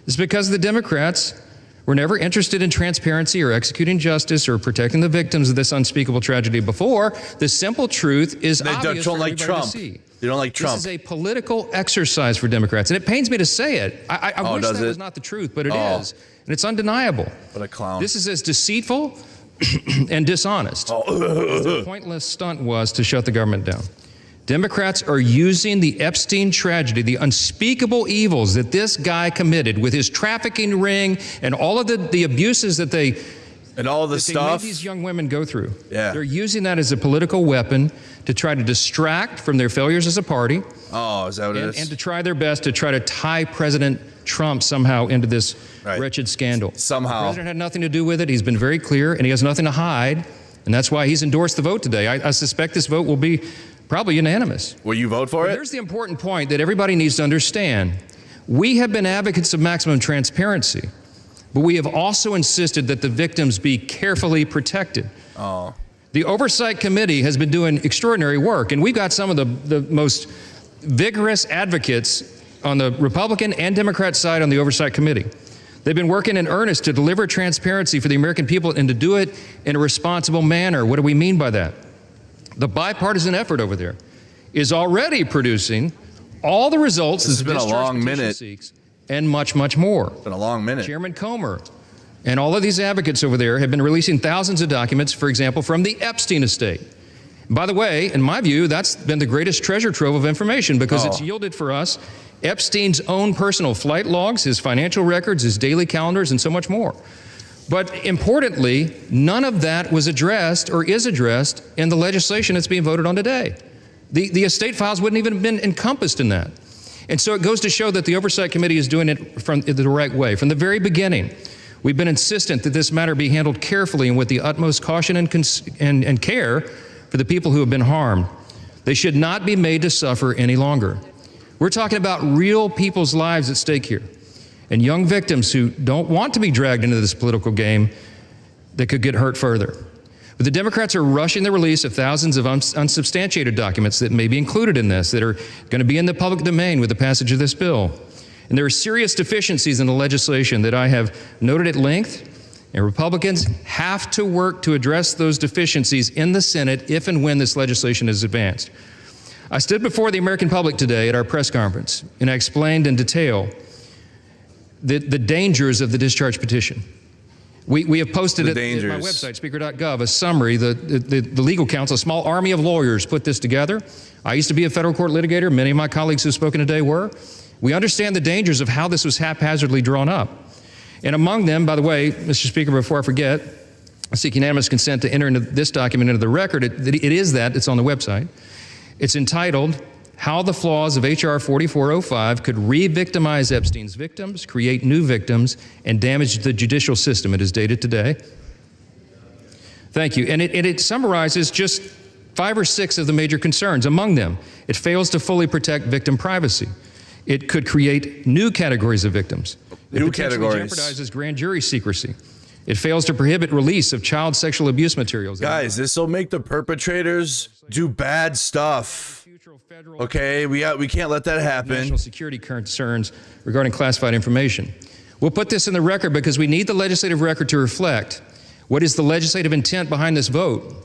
It's because the Democrats were never interested in transparency or executing justice or protecting the victims of this unspeakable tragedy before. The simple truth is obvious for everybody to see.
They don't like Trump.
This is a political exercise for Democrats, and it pains me to say it. I wish that was not the truth, but it is, and it's undeniable.
What a clown.
This is as deceitful and dishonest as the pointless stunt was to shut the government down. Democrats are using the Epstein tragedy, the unspeakable evils that this guy committed with his trafficking ring and all of the abuses that they made these young women go through.
Yeah.
They're using that as a political weapon to try to distract from their failures as a party.
Oh, is that what it is?
And to try their best to try to tie President Trump somehow into this wretched scandal.
Somehow.
The president had nothing to do with it. He's been very clear, and he has nothing to hide. And that's why he's endorsed the vote today. I suspect this vote will be probably unanimous.
Will you vote for it?
Here's the important point that everybody needs to understand. We have been advocates of maximum transparency, but we have also insisted that the victims be carefully protected.
Oh.
The Oversight Committee has been doing extraordinary work, and we've got some of the most vigorous advocates on the Republican and Democrat side on the Oversight Committee. They've been working in earnest to deliver transparency for the American people and to do it in a responsible manner. What do we mean by that? The bipartisan effort over there is already producing all the results
this has
that the
been a long minute
seeks, and much, much more.
It's been a long minute.
Chairman Comer and all of these advocates over there have been releasing thousands of documents, for example, from the Epstein estate. By the way, in my view, that's been the greatest treasure trove of information because it's yielded for us Epstein's own personal flight logs, his financial records, his daily calendars, and so much more. But importantly, none of that was addressed or is addressed in the legislation that's being voted on today. The estate files wouldn't even have been encompassed in that. And so it goes to show that the Oversight Committee is doing it from the right way. From the very beginning, we've been insistent that this matter be handled carefully and with the utmost caution and care for the people who have been harmed. They should not be made to suffer any longer. We're talking about real people's lives at stake here, and young victims who don't want to be dragged into this political game that could get hurt further. But the Democrats are rushing the release of thousands of unsubstantiated documents that may be included in this, that are going to be in the public domain with the passage of this bill. And there are serious deficiencies in the legislation that I have noted at length, and Republicans have to work to address those deficiencies in the Senate if and when this legislation is advanced. I stood before the American public today at our press conference, and I explained in detail the dangers of the discharge petition. We have posted it at my website, speaker.gov, a summary. The legal counsel, a small army of lawyers, put this together. I used to be a federal court litigator. Many of my colleagues who have spoken today were. We understand the dangers of how this was haphazardly drawn up. And among them, by the way, Mr. Speaker, before I forget, I seek unanimous consent to enter into this document into the record. It is that. It's on the website. It's entitled, How the Flaws of H.R. 4405 Could Re-Victimize Epstein's Victims, Create New Victims, and Damage the Judicial System. It is dated today. Thank you. And it summarizes just 5 or 6 of the major concerns. Among them, it fails to fully protect victim privacy. It could create new categories of victims.
New
It potentially
categories.
jeopardizes grand jury secrecy. It fails to prohibit release of child sexual abuse materials.
Guys, this will make the perpetrators do bad stuff. Okay, we can't let that happen.
National security concerns regarding classified information. We'll put this in the record because we need the legislative record to reflect what is the legislative intent behind this vote.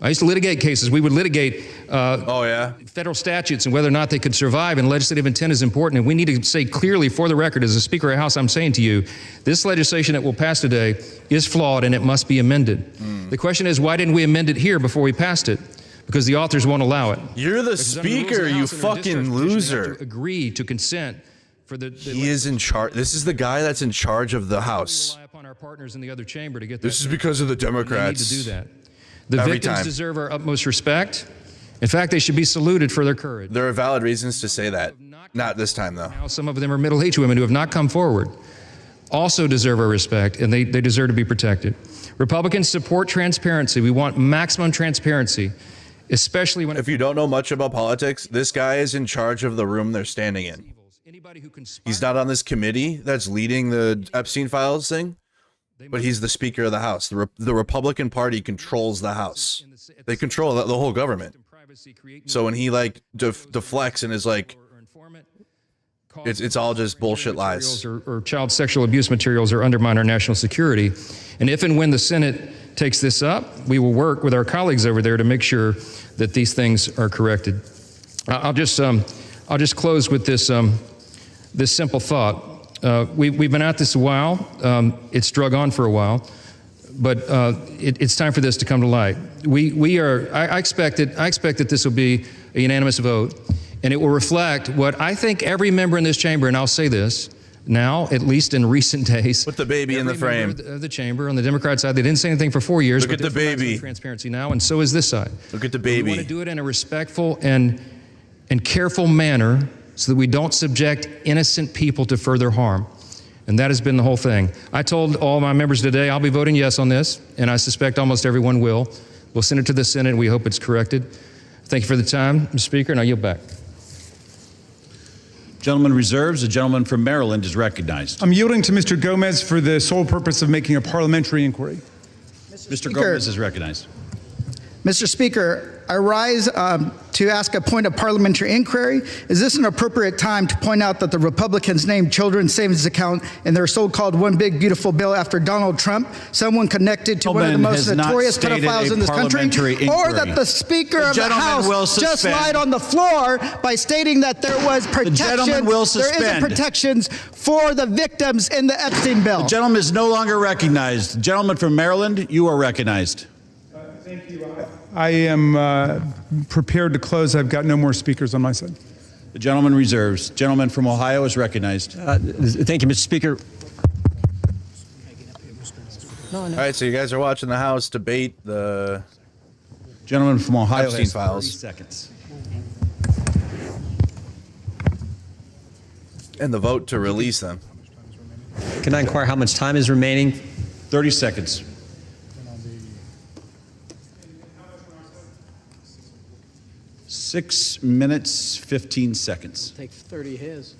I used to litigate cases. We would litigate federal statutes and whether or not they could survive, and legislative intent is important. And we need to say clearly for the record, as a Speaker of the House, I'm saying to you, this legislation that will pass today is flawed and it must be amended. The question is, why didn't we amend it here before we passed it? Because the authors won't allow it.
You're the Speaker, you fucking loser.
Agree to consent for the
he is in charge. This is the guy that's in charge of the House.
Rely upon our partners in the other chamber to get
this is because of the Democrats.
They need to do that. The victims deserve our utmost respect. In fact, they should be saluted for their courage.
There are valid reasons to say that. Not this time, though.
Now, some of them are middle-aged women who have not come forward. also deserve our respect, and they deserve to be protected. Republicans support transparency. We want maximum transparency, especially when...
If you don't know much about politics, this guy is in charge of the room they're standing in. He's not on this committee that's leading the Epstein Files thing, but he's the Speaker of the House. The Republican Party controls the House. They control the whole government. So when he like deflects and is like, it's all just bullshit lies.
Or child sexual abuse materials or undermine our national security. And if and when the Senate takes this up, we will work with our colleagues over there to make sure that these things are corrected. I'll just close with this this simple thought. We've been at this a while. It's drug on for a while, but it's time for this to come to light. I expect that this will be a unanimous vote, and it will reflect what I think every member in this chamber, and I'll say this now, at least in recent days.
Put the baby in the frame.
Of the chamber on the Democrat side, they didn't say anything for 4 years.
Look at the baby.
Transparency now, and so is this side.
Look at the baby.
We want to do it in a respectful and careful manner so that we don't subject innocent people to further harm. And that has been the whole thing. I told all my members today I'll be voting yes on this, and I suspect almost everyone will. We'll send it to the Senate, and we hope it's corrected. Thank you for the time, Mr. Speaker, and I yield back.
Gentleman reserves. The gentleman from Maryland is recognized.
I'm yielding to Mr. Gomez for the sole purpose of making a parliamentary inquiry.
Mr. Gomez is recognized.
Mr. Speaker, I rise to ask a point of parliamentary inquiry. Is this an appropriate time to point out that the Republicans named children's savings account in their so-called one big beautiful bill after Donald Trump, someone connected to one of the most notorious pedophiles in this country, or that the Speaker of the House just lied on the floor by stating that there was protection, there isn't protections for the victims in the Epstein bill.
The gentleman is no longer recognized. The gentleman from Maryland, you are recognized.
Thank you. I am prepared to close. I've got no more speakers on my side.
The gentleman reserves. Gentleman from Ohio is recognized.
Thank you, Mr. Speaker.
All right, so you guys are watching the House debate the
gentleman from Ohio
Epstein
has 30
Files.
seconds.
And the vote to release them.
Can I inquire how much time is remaining?
30 seconds. Six minutes, 15 seconds.
Take 30 his.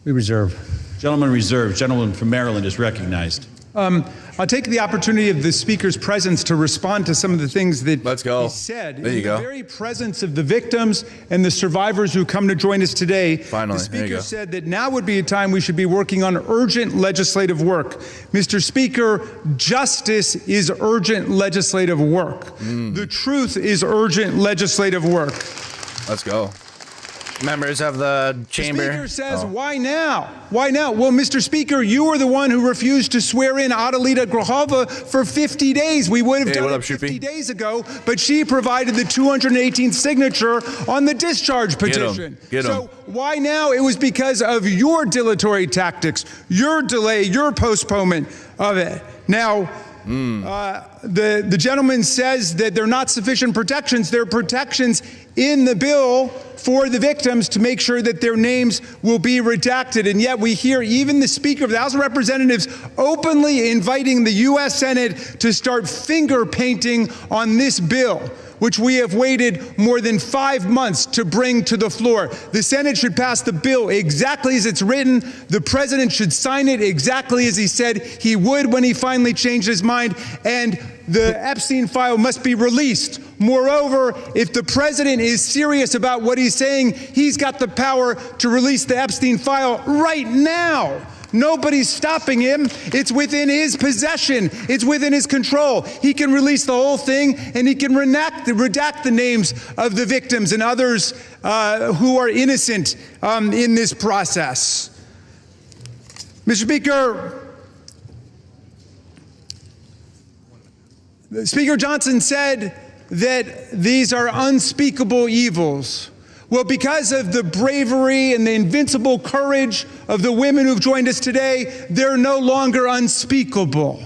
We reserve.
Gentleman reserved. Gentleman from Maryland is recognized.
I'll take the opportunity of the Speaker's presence to respond to some of the things that he said.
There you go.
In the very presence of the victims and the survivors who come to join us today,
Finally,
the Speaker said that now would be a time we should be working on urgent legislative work. Mr. Speaker, justice is urgent legislative work. The truth is urgent legislative work.
Let's go. Members of the chamber.
The Speaker says, why now? Why now? Well, Mr. Speaker, you were the one who refused to swear in Adelita Grahova for 50 days. We would have done it 50 days ago, but she provided the 218th signature on the discharge petition.
Get 'em.
So why now? It was because of your dilatory tactics, your delay, your postponement of it. Now, the gentleman says that there are not sufficient protections. There are protections in the bill for the victims to make sure that their names will be redacted. And yet we hear even the Speaker of the House of Representatives openly inviting the U.S. Senate to start finger painting on this bill, which we have waited more than 5 months to bring to the floor. The Senate should pass the bill exactly as it's written. The president should sign it exactly as he said he would when he finally changed his mind. And the Epstein file must be released. Moreover, if the president is serious about what he's saying, he's got the power to release the Epstein file right now. Nobody's stopping him. It's within his possession. It's within his control. He can release the whole thing, and he can redact the names of the victims and others who are innocent in this process. Mr. Speaker, Speaker Johnson said that these are unspeakable evils. Well, because of the bravery and the invincible courage of the women who've joined us today, they're no longer unspeakable.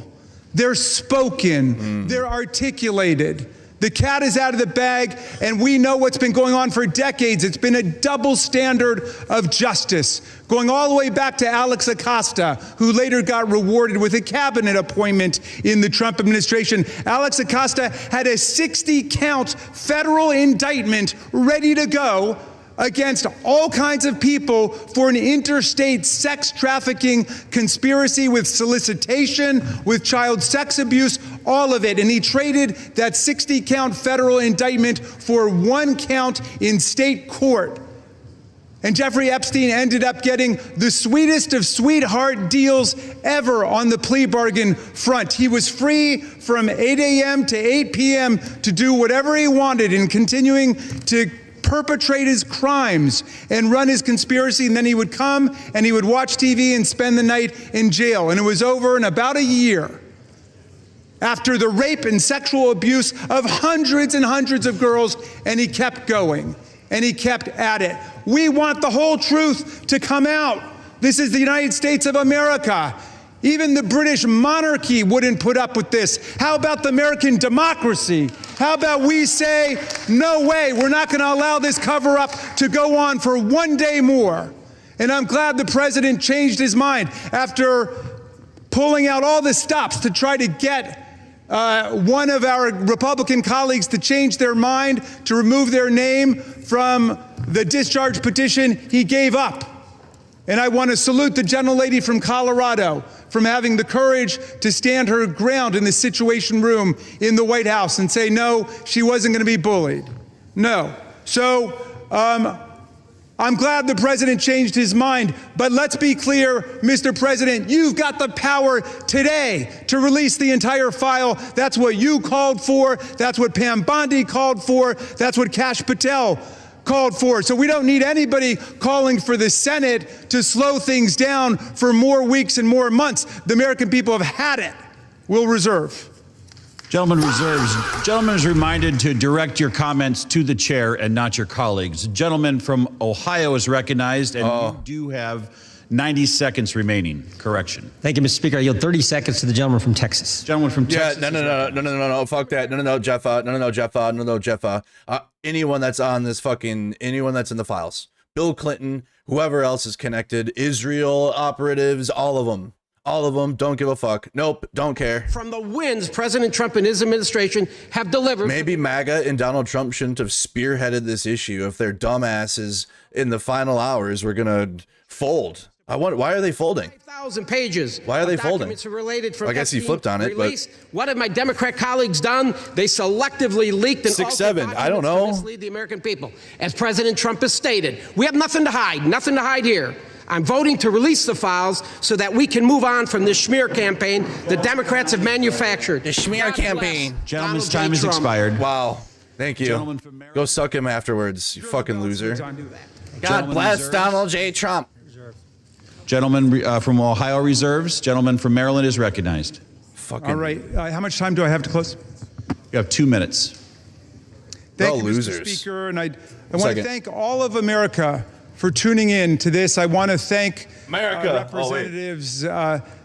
They're spoken. They're articulated. The cat is out of the bag, and we know what's been going on for decades. It's been a double standard of justice, going all the way back to Alex Acosta, who later got rewarded with a cabinet appointment in the Trump administration. Alex Acosta had a 60-count federal indictment ready to go against all kinds of people for an interstate sex trafficking conspiracy with solicitation, with child sex abuse, all of it. And he traded that 60-count federal indictment for 1 count in state court. And Jeffrey Epstein ended up getting the sweetest of sweetheart deals ever on the plea bargain front. He was free from 8 a.m. to 8 p.m. to do whatever he wanted and continuing to perpetrate his crimes and run his conspiracy, and then he would come and he would watch TV and spend the night in jail. And it was over in about a year after the rape and sexual abuse of hundreds and hundreds of girls, and he kept going and he kept at it. We want the whole truth to come out. This is the United States of America. Even the British monarchy wouldn't put up with this. How about the American democracy? How about we say, no way, we're not going to allow this cover-up to go on for 1 day more. And I'm glad the president changed his mind after pulling out all the stops to try to get one of our Republican colleagues to change their mind, to remove their name from the discharge petition. He gave up. And I want to salute the gentlelady from Colorado from having the courage to stand her ground in the Situation Room in the White House and say, no, she wasn't going to be bullied. No. So I'm glad the president changed his mind. But let's be clear, Mr. President, you've got the power today to release the entire file. That's what you called for. That's what Pam Bondi called for. That's what Kash Patel called for. So we don't need anybody calling for the Senate to slow things down for more weeks and more months. The American people have had it. We'll reserve.
Gentleman reserves. Gentleman is reminded to direct your comments to the chair and not your colleagues. Gentleman from Ohio is recognized, and you do have 90 seconds remaining. Correction.
Thank you, Mr. Speaker. I yield 30 seconds to the gentleman from Texas.
Gentleman from Texas.
No, fuck that. No, Jeff. No, Jeff. Anyone that's on this anyone that's in the files. Bill Clinton, whoever else is connected, Israel operatives, all of them. All of them, don't give a fuck. Nope, don't care.
From the wins President Trump and his administration have delivered.
Maybe MAGA and Donald Trump shouldn't have spearheaded this issue if their dumbasses in the final hours were going to fold. I wonder, why are they folding?
5,000 pages.
Why are they folding?
Related from
I guess he flipped on it. But
what have my Democrat colleagues done? They selectively leaked and
6-7. I don't know.
To mislead the American people. As President Trump has stated, we have nothing to hide. Nothing to hide here. I'm voting to release the files so that we can move on from this smear campaign the Democrats have manufactured.
The smear campaign.
Gentleman's time has expired.
Wow. Thank you. Go suck him afterwards, you fucking loser. God bless Donald J. Trump.
Gentleman from Ohio reserves. Gentleman from Maryland is recognized.
All right. How much time do I have to close?
You have 2 minutes.
Thank you, Mr. Speaker. And I want to thank all of America for tuning in to this. I want to thank Representatives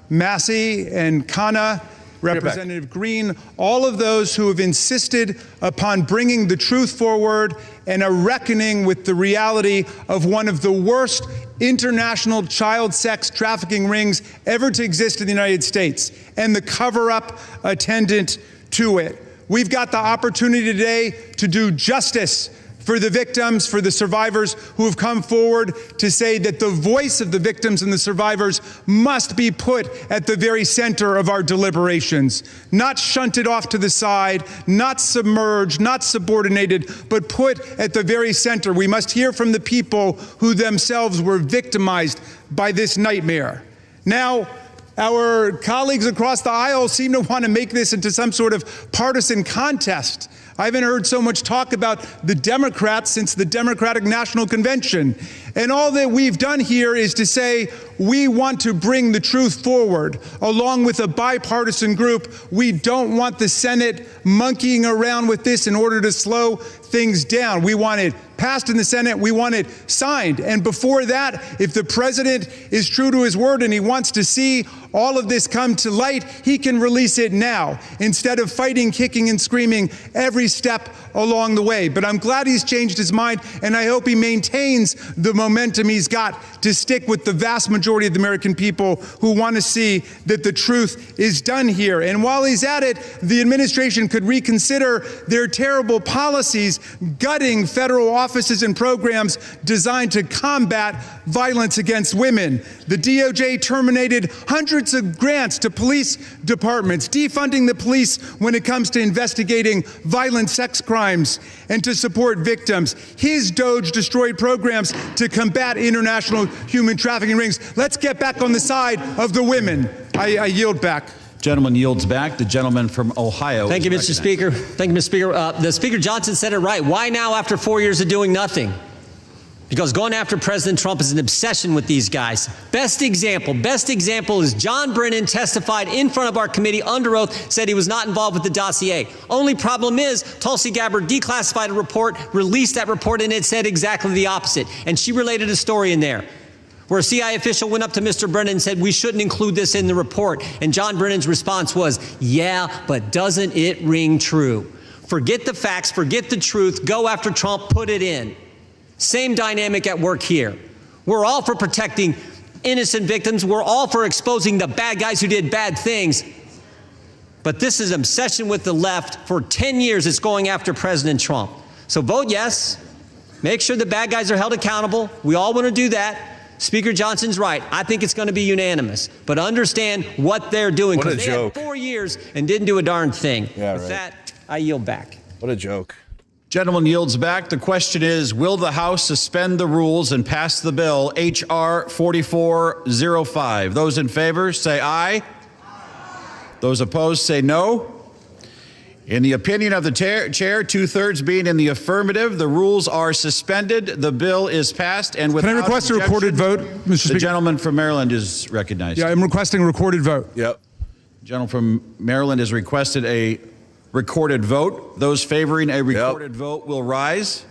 Massey and Khanna, Representative Green, all of those who have insisted upon bringing the truth forward and a reckoning with the reality of one of the worst international child sex trafficking rings ever to exist in the United States and the cover-up attendant to it. We've got the opportunity today to do justice for the victims, for the survivors who have come forward to say that the voice of the victims and the survivors must be put at the very center of our deliberations, not shunted off to the side, not submerged, not subordinated, but put at the very center. We must hear from the people who themselves were victimized by this nightmare. Now, our colleagues across the aisle seem to want to make this into some sort of partisan contest. I haven't heard so much talk about the Democrats since the Democratic National Convention. And all that we've done here is to say we want to bring the truth forward along with a bipartisan group. We don't want the Senate monkeying around with this in order to slow things down. We want it passed in the Senate. We want it signed. And before that, if the president is true to his word and he wants to see all of this come to light, he can release it now instead of fighting, kicking, and screaming every step along the way. But I'm glad he's changed his mind, and I hope he maintains the momentum he's got to stick with the vast majority of the American people who want to see that the truth is done here. And while he's at it, the administration could reconsider their terrible policies gutting federal offices and programs designed to combat violence against women. The DOJ terminated hundreds of grants to police departments, defunding the police when it comes to investigating violent sex crimes and to support victims. His DOJ destroyed programs to combat international human trafficking rings. Let's get back on the side of the women. I yield back.
Gentleman yields back. The gentleman from Ohio.
Thank you, Mr. Speaker. Thank you, Mr. Speaker. The Speaker Johnson said it right. Why now after 4 years of doing nothing? Because going after President Trump is an obsession with these guys. Best example is John Brennan testified in front of our committee under oath, said he was not involved with the dossier. Only problem is Tulsi Gabbard declassified a report, released that report, and it said exactly the opposite. And she related a story in there where a CIA official went up to Mr. Brennan and said, we shouldn't include this in the report. And John Brennan's response was, yeah, but doesn't it ring true? Forget the facts, forget the truth, go after Trump, put it in. Same dynamic at work here. We're all for protecting innocent victims. We're all for exposing the bad guys who did bad things. But this is an obsession with the left. For 10 years, it's going after President Trump. So vote yes. Make sure the bad guys are held accountable. We all want to do that. Speaker Johnson's right. I think it's going to be unanimous. But understand what they're doing.
What a
because they
joke.
had 4 years and didn't do a darn thing.
Yeah,
With
right.
that, I yield back.
What a joke.
Gentleman yields back. The question is, will the House suspend the rules and pass the bill H.R. 4405? Those in favor say aye. Those opposed say no. In the opinion of the chair, 2/3 being in the affirmative, the rules are suspended. The bill is passed. And without
Can I request a recorded vote, Mr. Speaker?
The gentleman from Maryland is recognized.
Yeah, I'm requesting a recorded vote.
Yep.
The gentleman from Maryland has requested a recorded vote. Those favoring a recorded vote will rise.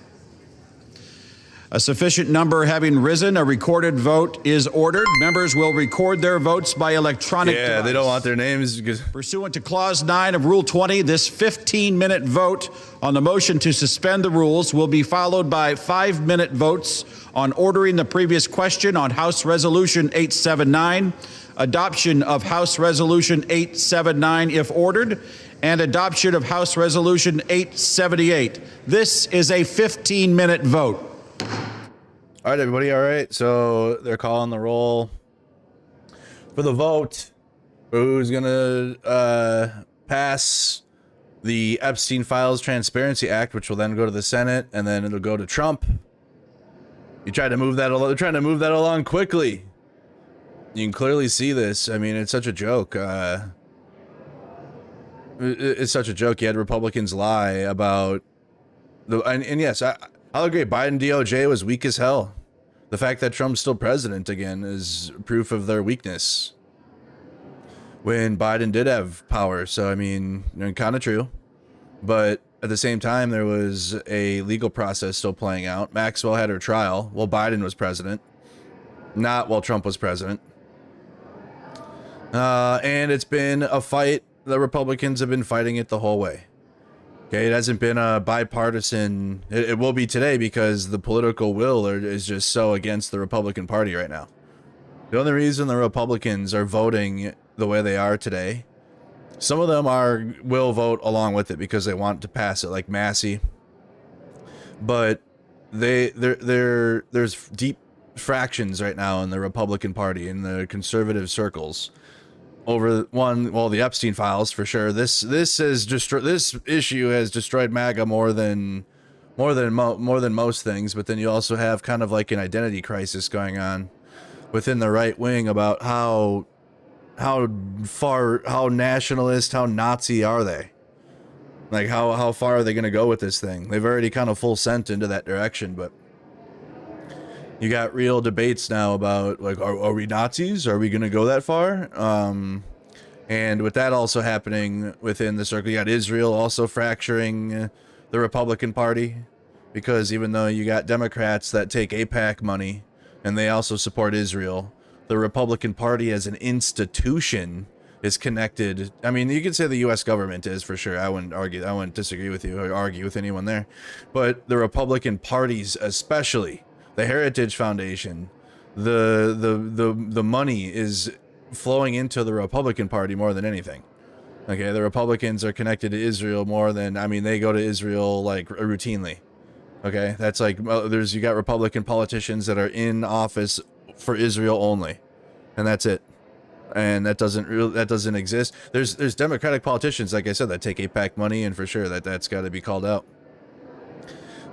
A sufficient number having risen, a recorded vote is ordered. Members will record their votes by electronic device.
They don't want their names.
Pursuant to Clause 9 of Rule 20, this 15-minute vote on the motion to suspend the rules will be followed by 5-minute votes on ordering the previous question on House Resolution 879, adoption of House Resolution 879 if ordered, and adoption of House Resolution 878. This is a 15-minute vote.
All right, everybody. All right. So they're calling the roll for the vote. Who's going to pass the Epstein Files Transparency Act, which will then go to the Senate, and then it'll go to Trump. You tried to move that along. They're trying to move that along quickly. You can clearly see this. I mean, it's such a joke. It's such a joke. You had Republicans lie about the, and yes, I'll agree. Biden DOJ was weak as hell. The fact that Trump's still president again is proof of their weakness. When Biden did have power, so I mean, kind of true. But at the same time, there was a legal process still playing out. Maxwell had her trial while Biden was president, not while Trump was president. And it's been a fight. The Republicans have been fighting it the whole way. Okay, it hasn't been a bipartisan. It will be today because the political will is just so against the Republican Party right now. The only reason the Republicans are voting the way they are today, some of them will vote along with it because they want to pass it, like Massey. But there's deep fractions right now in the Republican Party, in the conservative circles, over the Epstein files for sure. This issue has destroyed MAGA more than most things. But then you also have kind of like an identity crisis going on within the right wing about how nationalist, how Nazi are they? Like how far are they going to go with this thing? They've already kind of full sent into that direction, but you got real debates now about like, are we Nazis? Are we going to go that far? And with that also happening within the circle, you got Israel also fracturing the Republican Party, because even though you got Democrats that take AIPAC money and they also support Israel, the Republican Party as an institution is connected. I mean, you could say the U.S. government is, for sure. I wouldn't disagree with you or argue with anyone there. But the Republican parties, especially the Heritage Foundation, the money is flowing into the Republican Party more than anything. Okay, the Republicans are connected to Israel more than, I mean, they go to Israel like routinely. Okay, that's like, you got Republican politicians that are in office for Israel only, and that's it. And that doesn't exist. There's Democratic politicians, like I said, that take AIPAC money, and for sure that's got to be called out.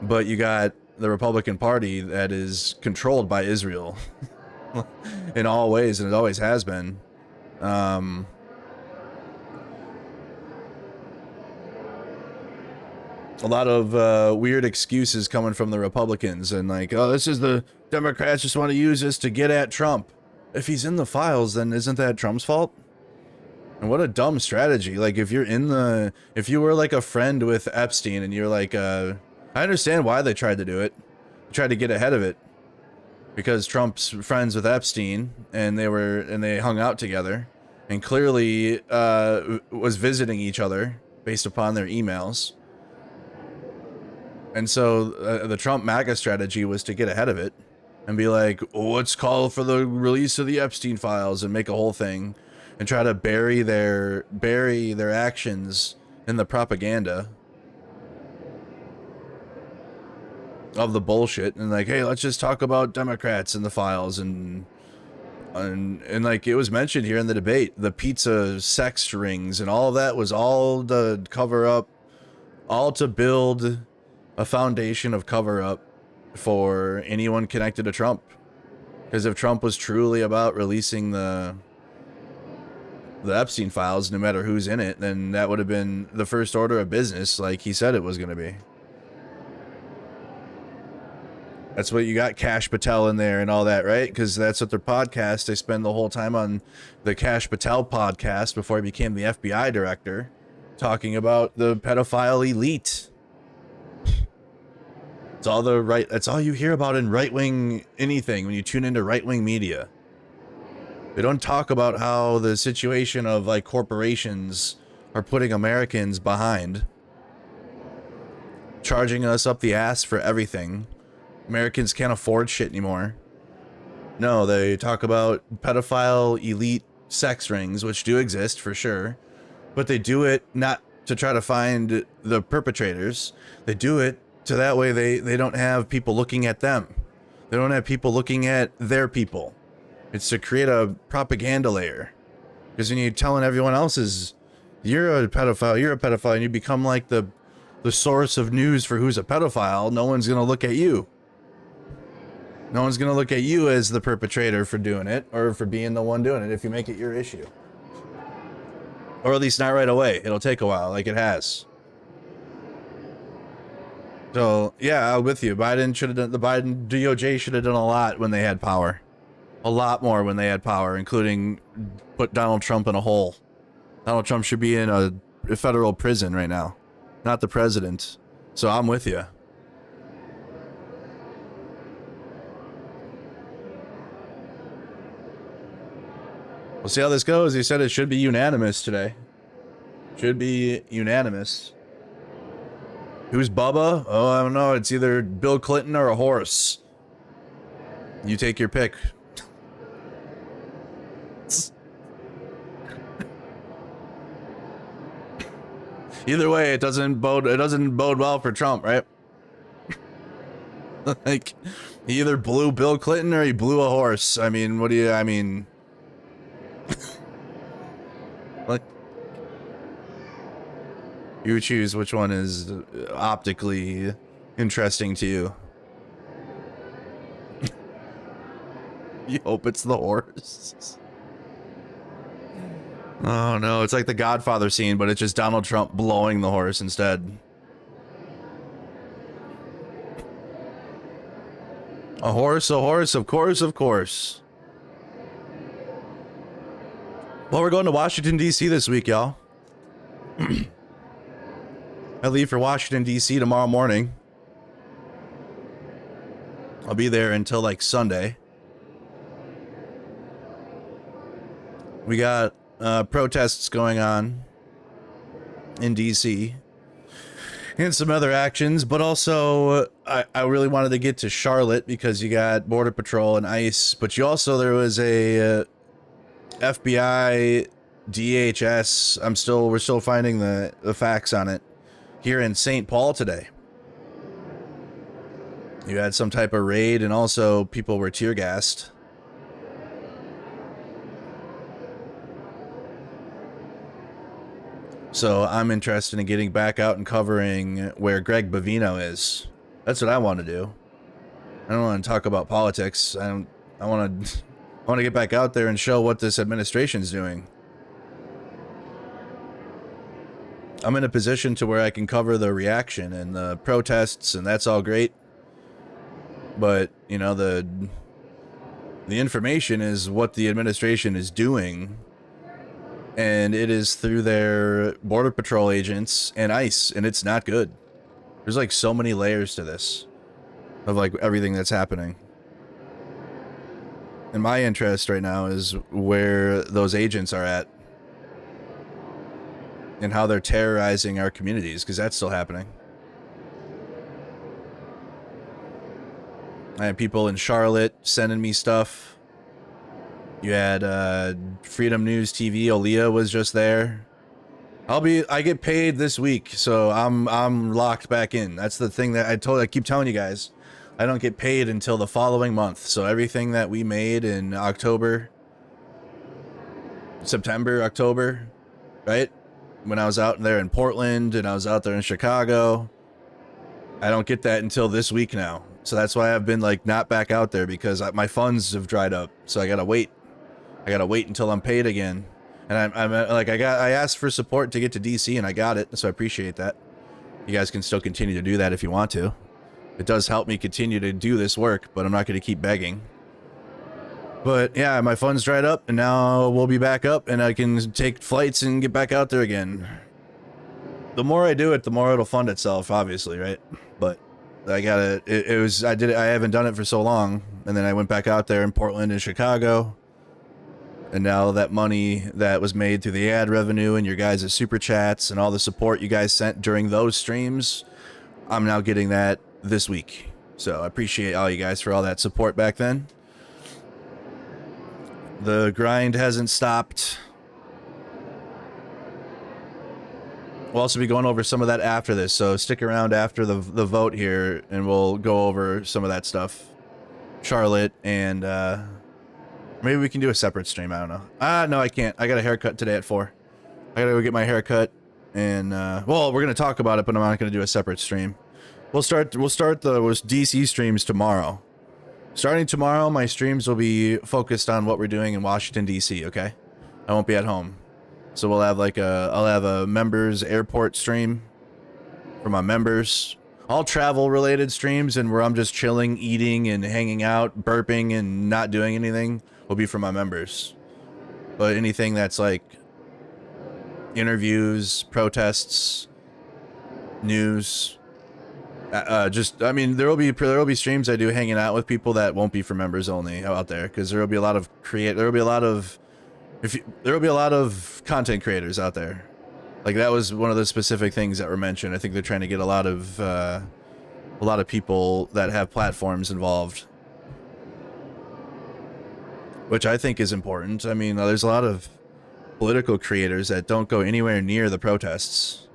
But you got the Republican Party that is controlled by Israel in all ways, and it always has been. A lot of weird excuses coming from the Republicans, and like, oh, this is the Democrats just want to use this to get at Trump. If he's in the files, then isn't that Trump's fault? And what a dumb strategy. Like, if you were like a friend with Epstein and you're like, I understand why they tried to do it. They tried to get ahead of it because Trump's friends with Epstein and they hung out together and clearly was visiting each other based upon their emails. And so the Trump MAGA strategy was to get ahead of it and be like, oh, let's call for the release of the Epstein files and make a whole thing and try to bury their actions in the propaganda of the bullshit. And like, hey, let's just talk about Democrats in the files. And like it was mentioned here in the debate, the pizza sex rings and all of that was all to cover up, all to build a foundation of cover up for anyone connected to Trump. Because if Trump was truly about releasing the Epstein files, no matter who's in it, then that would have been the first order of business like he said it was going to be. That's what you got Kash Patel in there and all that, right? Because that's what their podcast, they spend the whole time on the Kash Patel podcast before he became the FBI director, talking about the pedophile elite. That's all you hear about in right-wing anything when you tune into right-wing media. They don't talk about how the situation of like corporations are putting Americans behind, charging us up the ass for everything. Americans can't afford shit anymore. No, they talk about pedophile elite sex rings, which do exist for sure, but they do it not to try to find the perpetrators. They do it so that way they don't have people looking at them. They don't have people looking at their people. It's to create a propaganda layer. Because when you're telling everyone else you're a pedophile, and you become like the source of news for who's a pedophile, no one's going to look at you. No one's going to look at you as the perpetrator for doing it or for being the one doing it if you make it your issue. Or at least not right away. It'll take a while, like it has. So, yeah, I'm with you. The Biden DOJ should have done a lot when they had power. A lot more when they had power, including put Donald Trump in a hole. Donald Trump should be in a federal prison right now, not the president. So I'm with you. We'll see how this goes. He said it should be unanimous today. Should be unanimous. Who's Bubba? Oh, I don't know. It's either Bill Clinton or a horse. You take your pick. Either way, it doesn't bode well for Trump, right? Like, he either blew Bill Clinton or he blew a horse. I mean, like, you choose which one is optically interesting to you. You hope it's the horse. Oh no, it's like the Godfather scene, but it's just Donald Trump blowing the horse instead. A horse, of course. Well, we're going to Washington, D.C. this week, y'all. I leave for Washington, D.C. tomorrow morning. I'll be there until like Sunday. We got protests going on in DC and some other actions, but also I really wanted to get to Charlotte because you got Border Patrol and ICE, but there was a FBI, DHS. We're still finding the facts on it here in St. Paul today. You had some type of raid, and also people were tear gassed. So I'm interested in getting back out and covering where Greg Bovino is. That's what I want to do. I don't want to talk about politics. I want to get back out there and show what this administration's doing. I'm in a position to where I can cover the reaction and the protests, and that's all great. But, you know, the information is what the administration is doing, and it is through their Border Patrol agents and ICE, and it's not good. There's like so many layers to this of like everything that's happening. And my interest right now is where those agents are at and how they're terrorizing our communities, because that's still happening. I had people in Charlotte sending me stuff. You had Freedom News TV. Aaliyah was just there. I get paid this week, so I'm locked back in. That's the thing that I keep telling you guys. I don't get paid until the following month. So everything that we made in September, October, right? When I was out there in Portland and I was out there in Chicago, I don't get that until this week now. So that's why I've been like not back out there, because my funds have dried up. So I gotta wait. I gotta wait until I'm paid again. And I asked for support to get to DC, and I got it. So I appreciate that. You guys can still continue to do that if you want to. It does help me continue to do this work, but I'm not going to keep begging. But yeah, my funds dried up, and now we'll be back up, and I can take flights and get back out there again. The more I do it, the more it'll fund itself, obviously, right? But I gotta. I haven't done it for so long, and then I went back out there in Portland and Chicago. And now that money that was made through the ad revenue and your guys' super chats and all the support you guys sent during those streams, I'm now getting that this week. So I appreciate all you guys for all that support back then. The grind hasn't stopped. We'll also be going over some of that after this, so stick around after the vote here and we'll go over some of that stuff. Charlotte and maybe we can do a separate stream. I don't know. No, I can't. I got a haircut today at 4. I gotta go get my haircut, and well, we're gonna talk about it, but I'm not gonna do a separate stream. We'll start the DC streams tomorrow. Starting tomorrow, my streams will be focused on what we're doing in Washington DC. Okay, I won't be at home, so we'll have I'll have a members airport stream for my members. All travel related streams and where I'm just chilling, eating and hanging out, burping and not doing anything will be for my members. But anything that's like interviews, protests, news, there will be streams I do hanging out with people that won't be for members only out there, because there will be a lot of content creators out there. Like that was one of the specific things that were mentioned. I think they're trying to get a lot of people that have platforms involved, which I think is important. I mean, there's a lot of political creators that don't go anywhere near the protests,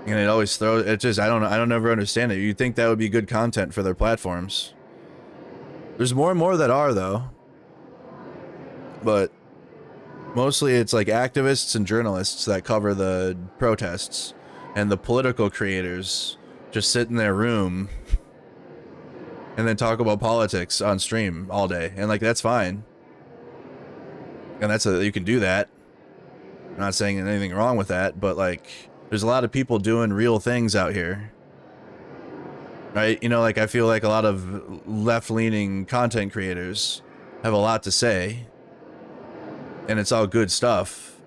and I don't ever understand it. You'd think that would be good content for their platforms. There's more and more that are, though, but mostly it's like activists and journalists that cover the protests, and the political creators just sit in their room and then talk about politics on stream all day. And like, that's fine. And you can do that. I'm not saying anything wrong with that, but like, there's a lot of people doing real things out here. Right? You know, like I feel like a lot of left-leaning content creators have a lot to say, and it's all good stuff.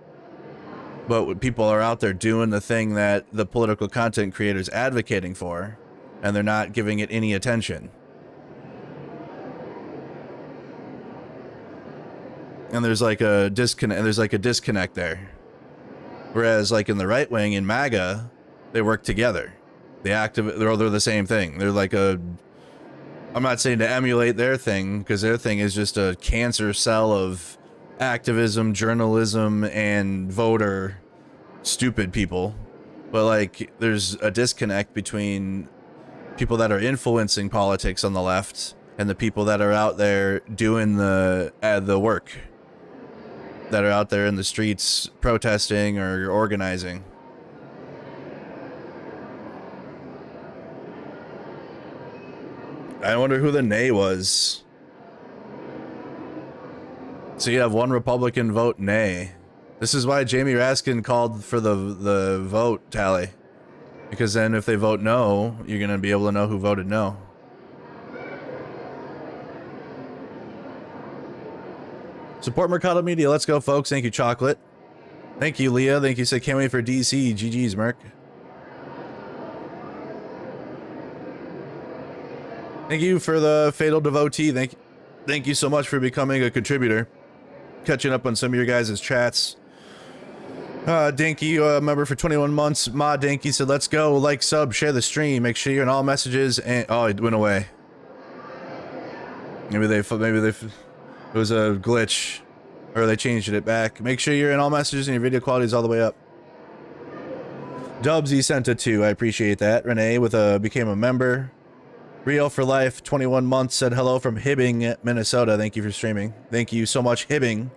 But when people are out there doing the thing that the political content creators advocating for, and they're not giving it any attention. And there's like a disconnect there. Whereas like in the right wing in MAGA, they work together. They're the same thing. They're like I'm not saying to emulate their thing, because their thing is just a cancer cell of activism, journalism, and voter stupid people. But like there's a disconnect between people that are influencing politics on the left and the people that are out there doing the work, that are out there in the streets protesting or organizing. I wonder who the nay was. So you have one Republican vote nay. This is why Jamie Raskin called for the vote tally. Because then if they vote no, you're going to be able to know who voted no. Support Mercado Media. Let's go, folks. Thank you, Chocolate. Thank you, Leah. Thank you. Can't wait for DC. GG's, Merc. Thank you for the Fatal Devotee. Thank you so much for becoming a contributor. Catching up on some of your guys' chats. Dinky, member for 21 months. Ma Dinky said, let's go. Like, sub, share the stream. Make sure you're in all messages. And oh, it went away. Maybe it was a glitch, or they changed it back. Make sure you're in all messages and your video quality is all the way up. Dubsy sent it too. I appreciate that. Renee became a member. Real for Life, 21 months, said hello from Hibbing, Minnesota. Thank you for streaming. Thank you so much, Hibbing.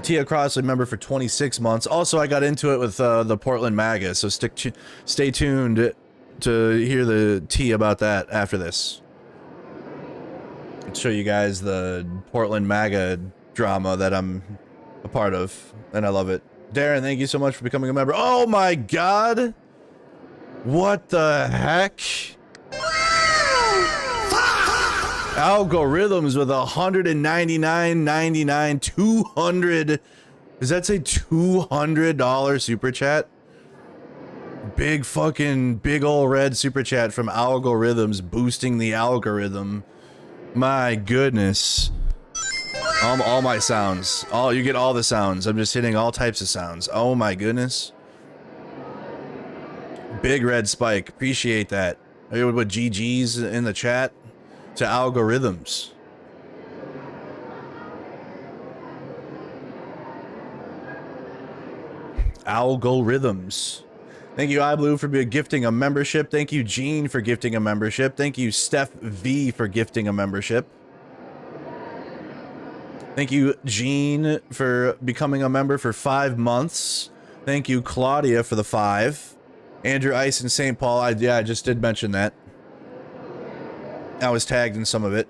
Tia Crossley, member for 26 months. Also, I got into it with the Portland MAGA, so stay tuned to hear the tea about that after this. I'll show you guys the Portland MAGA drama that I'm a part of, and I love it. Darren, thank you so much for becoming a member. Oh my God! What the heck? Algorithms with 199.99, 200. Does that say $200 super chat? Big ol' red super chat from Algorithms, boosting the algorithm. My goodness. All my sounds. You get all the sounds. I'm just hitting all types of sounds. Oh my goodness. Big red spike. Appreciate that. Are you with GG's in the chat? To Algorithms. Algorithms. Thank you, iBlue, for gifting a membership. Thank you, Gene, for gifting a membership. Thank you, Steph V, for gifting a membership. Thank you, Gene, for becoming a member for 5 months. Thank you, Claudia, for the 5. Andrew Ice in St. Paul. I just did mention that. I was tagged in some of it.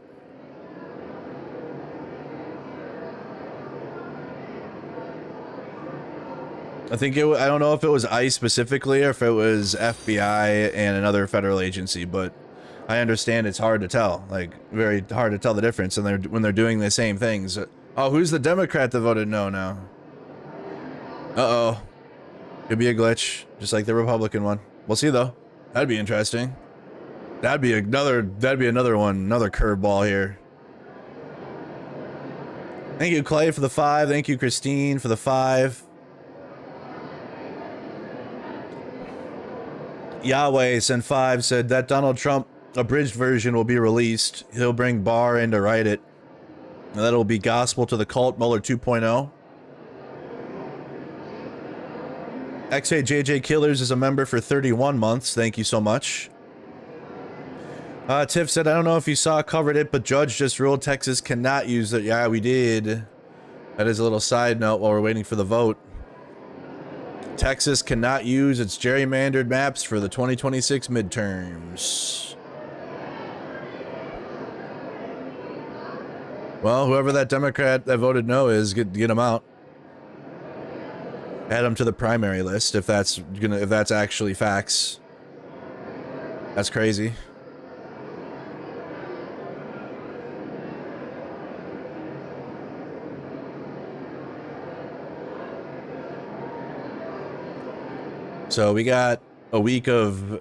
I don't know if it was ICE specifically or if it was FBI and another federal agency, but I understand it's hard to tell, like very hard to tell the difference when they're doing the same things. Oh, who's the Democrat that voted no now? Uh-oh. Could be a glitch, just like the Republican one. We'll see though. That'd be interesting. That'd be another one, another curveball here. Thank you, Clay, for the 5. Thank you, Christine, for the 5. Yahweh sent 5, said that Donald Trump abridged version will be released. He'll bring Barr in to write it. And that'll be gospel to the cult, Mueller 2.0. XAJJ Killers is a member for 31 months. Thank you so much. Tiff said, I don't know if you covered it, but Judge just ruled Texas cannot use it. Yeah, we did. That is a little side note while we're waiting for the vote. Texas cannot use its gerrymandered maps for the 2026 midterms. Well, whoever that Democrat that voted no is, get him out. Add him to the primary list if that's actually facts. That's crazy. So we got a week of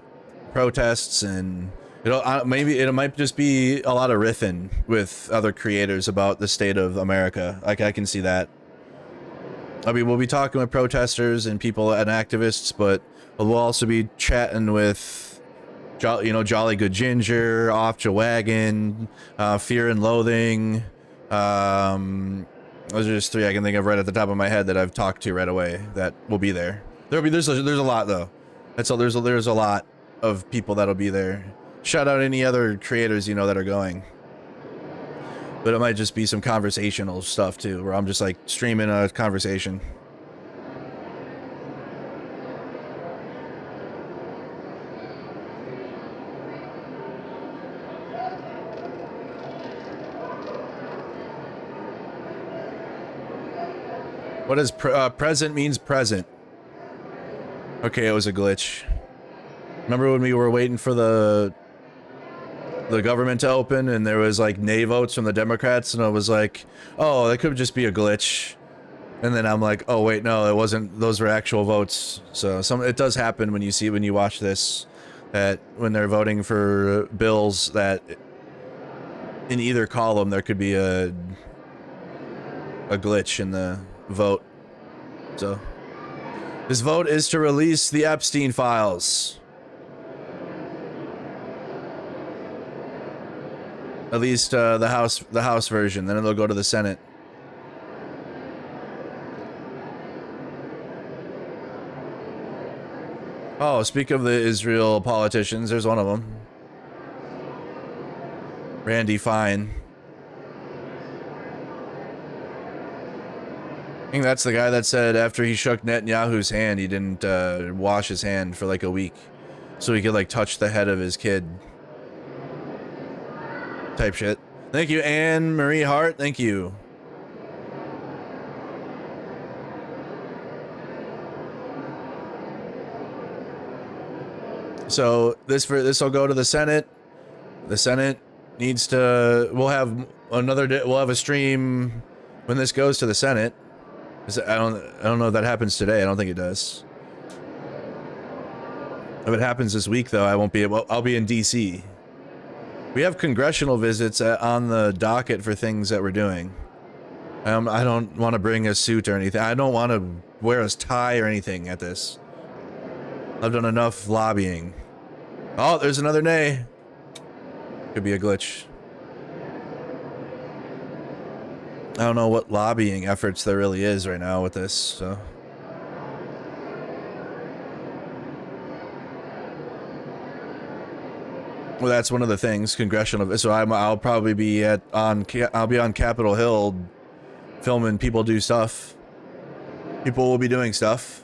protests and Maybe it might just be a lot of riffing with other creators about the state of America. Like, I can see that. I mean, we'll be talking with protesters and people and activists, but we'll also be chatting with, Jolly Good Ginger, Off the Wagon, Fear and Loathing. Those are just 3 I can think of right at the top of my head that I've talked to right away that will be there. There's a lot though. There's a lot of people that'll be there. Shout out any other creators that are going. But it might just be some conversational stuff too, where I'm just like streaming a conversation. What does present means present? Okay, it was a glitch. Remember when we were waiting for the government to open and there was like nay votes from the Democrats, and I was like, oh, that could just be a glitch. And then I'm like, oh wait, no, it wasn't. Those were actual votes. So it does happen when you watch this, that when they're voting for bills, that in either column there could be a glitch in the vote. So this vote is to release the Epstein files. At least the House version. Then it'll go to the Senate. Oh, speak of the Israel politicians, there's one of them. Randy Fine. I think that's the guy that said after he shook Netanyahu's hand, he didn't wash his hand for like a week, so he could like touch the head of his kid. Type shit. Thank you, Anne Marie Hart. Thank you. So this will go to the Senate. The Senate needs to. We'll have a stream when this goes to the Senate. I don't know if that happens today. I don't think it does. If it happens this week, though, I won't be able. I'll be in DC. We have congressional visits on the docket for things that we're doing. I don't want to bring a suit or anything. I don't want to wear a tie or anything at this. I've done enough lobbying. Oh, there's another nay. Could be a glitch. I don't know what lobbying efforts there really is right now with this, so. Well, that's one of the things, congressional. So I'll probably be on Capitol Hill, filming people do stuff. People will be doing stuff.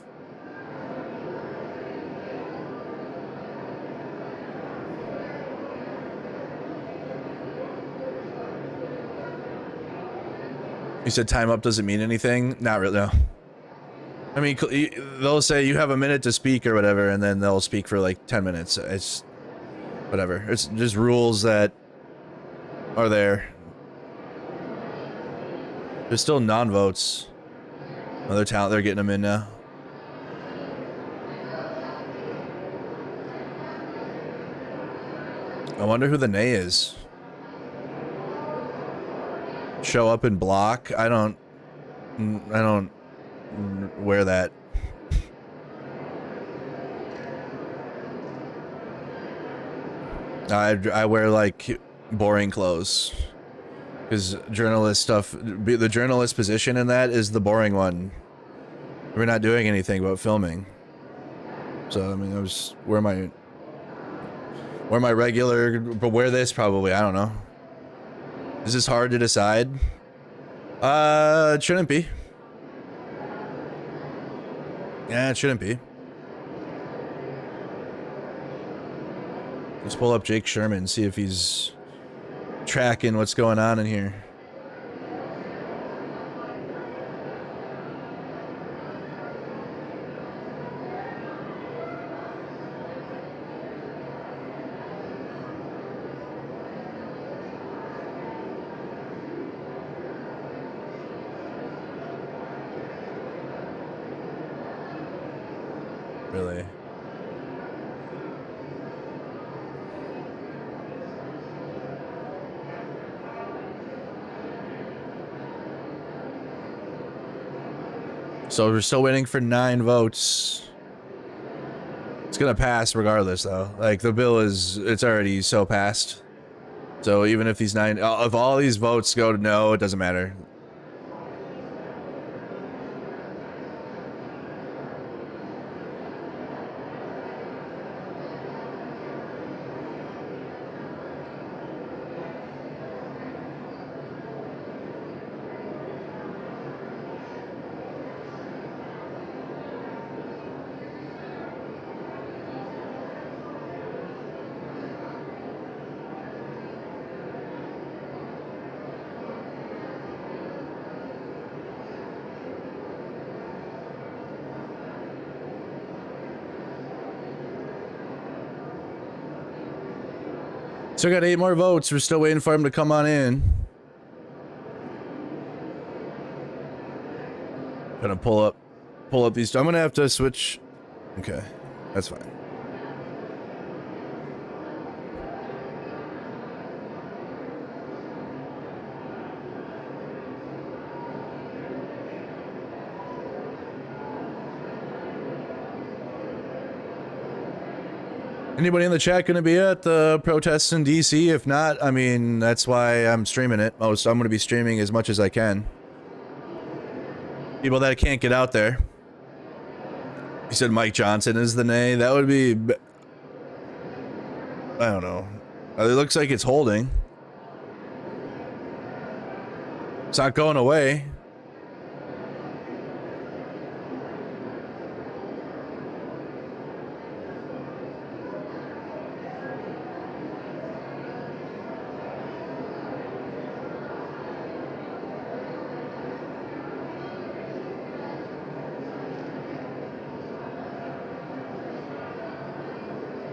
You said time up doesn't mean anything? Not really, no. I mean, they'll say you have a minute to speak or whatever, and then they'll speak for like 10 minutes. It's whatever. It's just rules that are there. There's still non-votes. Another talent, they're getting them in now. I wonder who the nay is. Show up and block. I don't wear that. I wear like boring clothes because journalist stuff, the journalist position in that is the boring one. We're not doing anything about filming. So I mean, I was wear my regular, but wear this probably. I don't know. Is this hard to decide? It shouldn't be. Yeah, it shouldn't be. Let's pull up Jake Sherman, see if he's tracking what's going on in here. Really? So we're still waiting for 9 votes. It's gonna pass regardless, though. Like, the bill it's already so passed. So even if these 9, if all these votes go to no, it doesn't matter. So we got 8 more votes. We're still waiting for him to come on in. Gonna pull up these. I'm gonna have to switch. Okay, that's fine. Anybody in the chat going to be at the protests in DC? If not, I mean, that's why I'm streaming it. I'm going to be streaming as much as I can. People that can't get out there. You said Mike Johnson is the nay. That would be... I don't know. It looks like it's holding. It's not going away.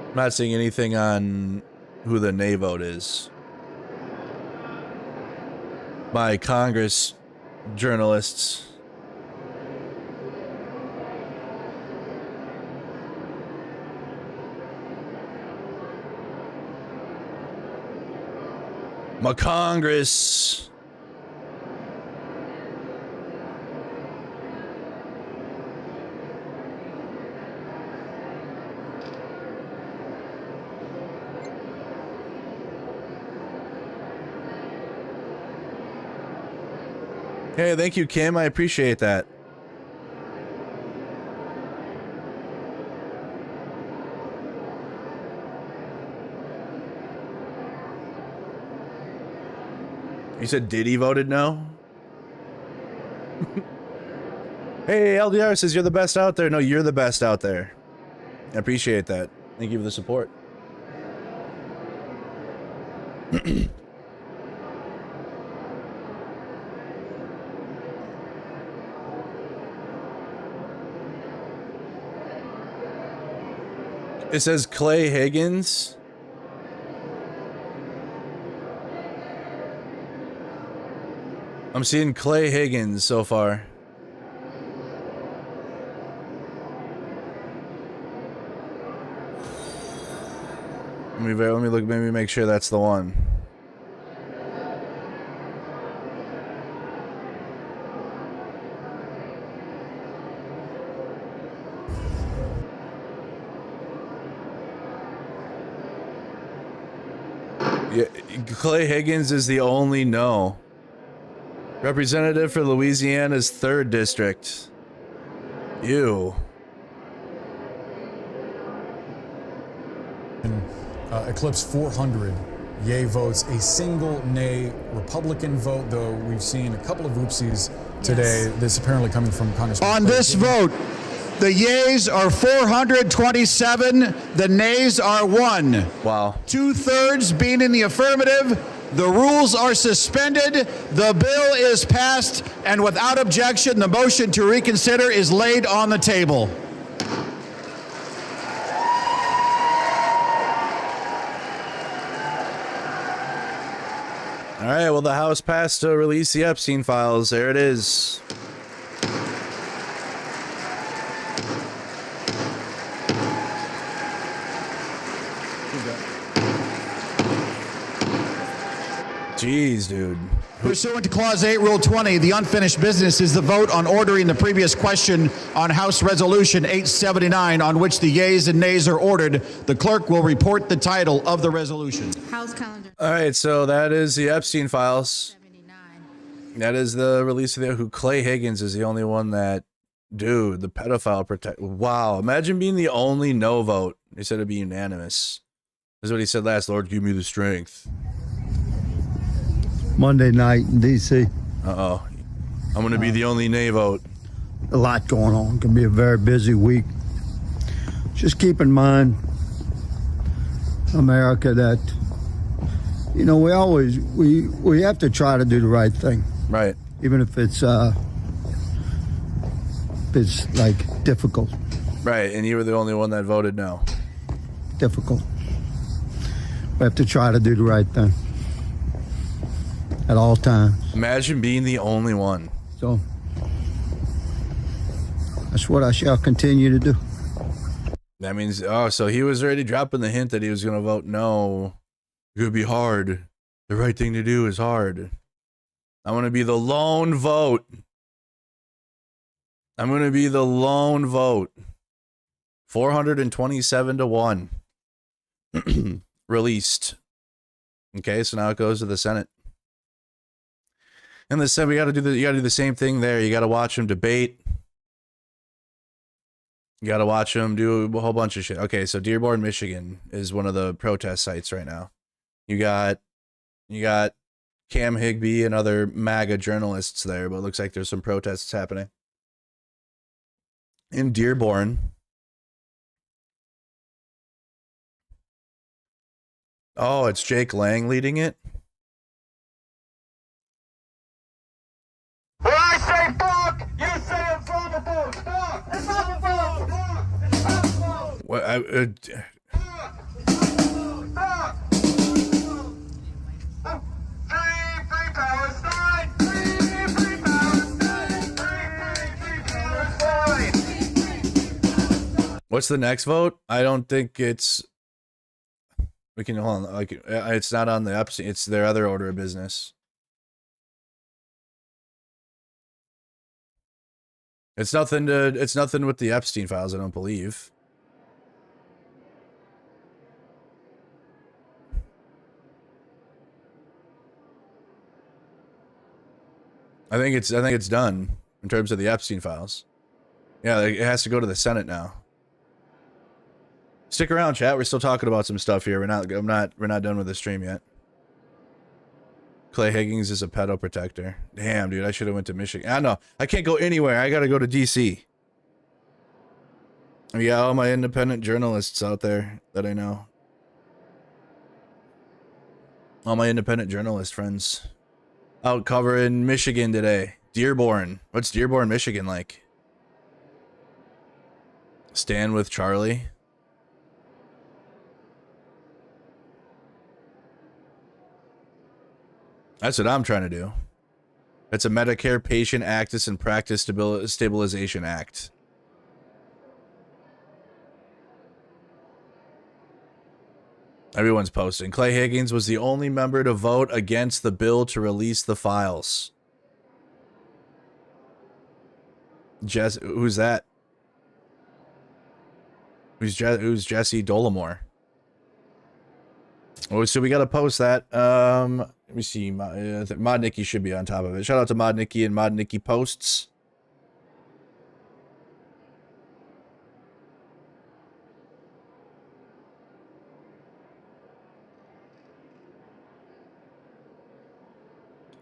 I'm not seeing anything on who the nay vote is. My Congress journalists. My Congress. Hey, thank you, Kim. I appreciate that. You said Diddy voted no? Hey, LDR says you're the best out there. No, you're the best out there. I appreciate that. Thank you for the support. It says Clay Higgins. I'm seeing Clay Higgins so far. Let me look, maybe make sure that's the one. Yeah, Clay Higgins is the only no. Representative for Louisiana's 3rd district. Ew.
Eclipse 400 yay votes, a single nay Republican vote, though we've seen a couple of oopsies today. Yes. This apparently coming from Congressman.
On this vote, the yeas are 427, the nays are 1.
Wow.
2/3 being in the affirmative. The rules are suspended. The bill is passed, and without objection, the motion to reconsider is laid on the table.
All right, well, the House passed to release the Epstein files. There it is. Jeez, dude.
Pursuant to Clause 8, Rule 20, the unfinished business is the vote on ordering the previous question on House Resolution 879, on which the yeas and nays are ordered. The clerk will report the title of the resolution.
House calendar.
All right, so that is the Epstein Files. That is the release of who Clay Higgins is the only one that, dude, the pedophile protect. Wow, imagine being the only no vote. He said it'd be unanimous. That's what he said last. Lord, give me the strength.
Monday night in D.C.
Uh-oh. I'm going to be the only nay vote.
A lot going on. Going to be a very busy week. Just keep in mind, America, that, you know, we have to try to do the right thing.
Right.
Even if it's like difficult.
Right, and you were the only one that voted no.
Difficult. We have to try to do the right thing. At all times.
Imagine being the only one.
So, that's what I shall continue to do.
That means, oh, so he was already dropping the hint that he was going to vote no. It would be hard. The right thing to do is hard. I'm going to be the lone vote. I'm going to be the lone vote. 427 to 1. Released. Okay, so now it goes to the Senate. And the Senate, you got to do the same thing there. You got to watch them debate. You got to watch them do a whole bunch of shit. Okay, so Dearborn, Michigan is one of the protest sites right now. You got Cam Higbee and other MAGA journalists there, but it looks like there's some protests happening. In Dearborn. Oh, it's Jake Lang leading it?
When I say fuck, you say inflammable. Fuck! Inflammable! Fuck! Inflammable!
What? What's the next vote? I don't think it's. We can hold on. Like, it's not on the Epstein. It's their other order of business. It's nothing with the Epstein files, I don't believe. I think it's done in terms of the Epstein files. Yeah, it has to go to the Senate now. Stick around, chat. We're still talking about some stuff here. We're not done with the stream yet. Clay Higgins is a pedo protector. Damn, dude, I should have went to Michigan. I know. I can't go anywhere. I got to go to DC. Yeah, all my independent journalists out there that I know. All my independent journalist friends out covering Michigan today. Dearborn. What's Dearborn, Michigan like? Stand with Charlie. That's what I'm trying to do. It's a Medicare Patient Access and Practice Stabilization Act. Everyone's posting. Clay Higgins was the only member to vote against the bill to release the files. Who's that? Who's Jesse Dollamore? Oh, so we got to post that. Let me see. Mod Nikki should be on top of it. Shout out to Mod Nikki and Mod Nikki posts.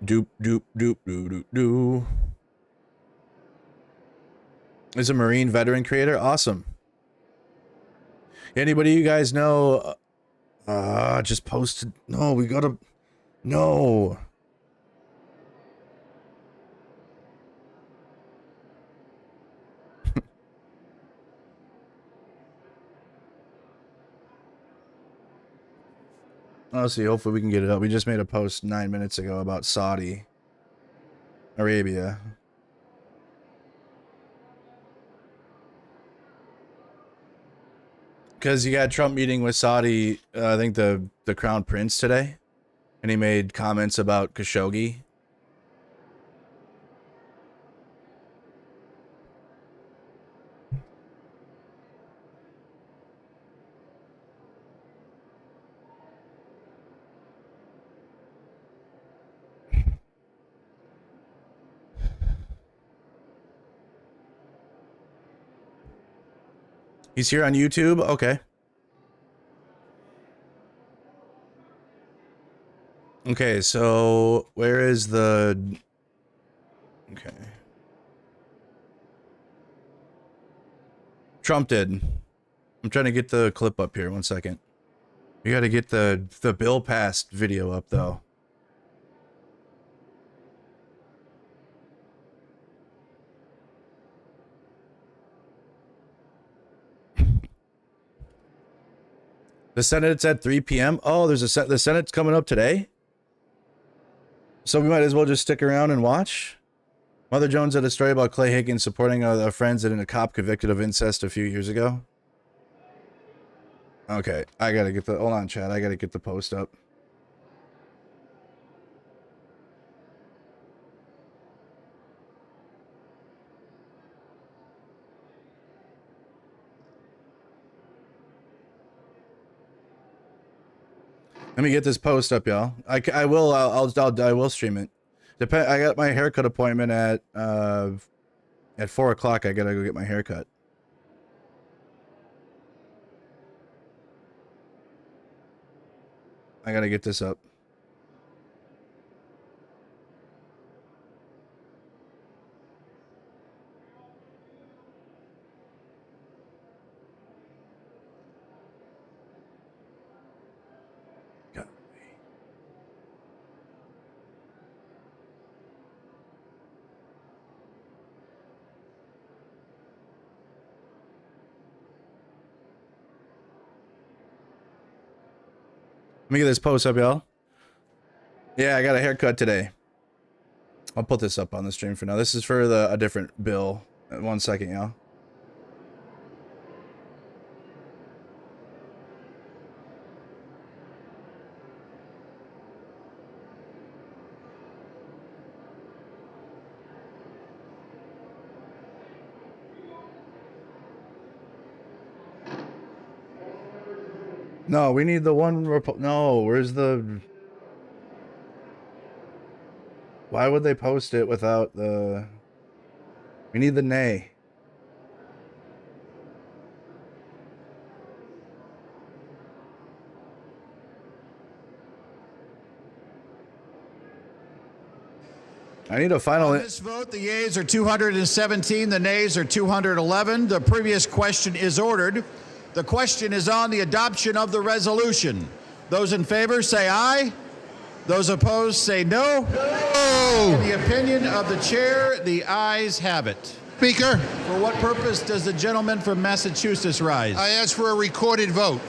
Doop, doop, doop, doo, doo, doo. Is a Marine veteran creator. Awesome. Anybody you guys know? Just posted. No, we gotta. No. Honestly, hopefully we can get it up. We just made a post 9 minutes ago about Saudi Arabia. Because you got Trump meeting with Saudi, I think the Crown Prince today. And he made comments about Khashoggi He's here on YouTube? Okay. Okay, so where is the... Okay. Trump did. I'm trying to get the clip up here. 1 second. You got to get the bill passed video up, though. The Senate's at 3 p.m. Oh, there's the Senate's coming up today? So we might as well just stick around and watch. Mother Jones had a story about Clay Higgins supporting a friend that a cop convicted of incest a few years ago. Okay, I gotta get the... Hold on, Chad. I gotta get the post up. Let me get this post up, y'all. I will stream it. I got my haircut appointment at 4 o'clock. I gotta go get my haircut. I gotta get this up. Let me get this post up, y'all. Yeah, I got a haircut today. I'll put this up on the stream for now. This is for a different bill. 1 second, y'all. No, we need the one. No, where's the... Why would they post it without the... We need the nay. I need a final...
On this vote, the yeas are 217, the nays are 211. The previous question is ordered. The question is on the adoption of the resolution. Those in favor say aye. Those opposed say no. No. In the opinion of the chair, the ayes have it.
Speaker.
For what purpose does the gentleman from Massachusetts rise?
I ask for a recorded vote.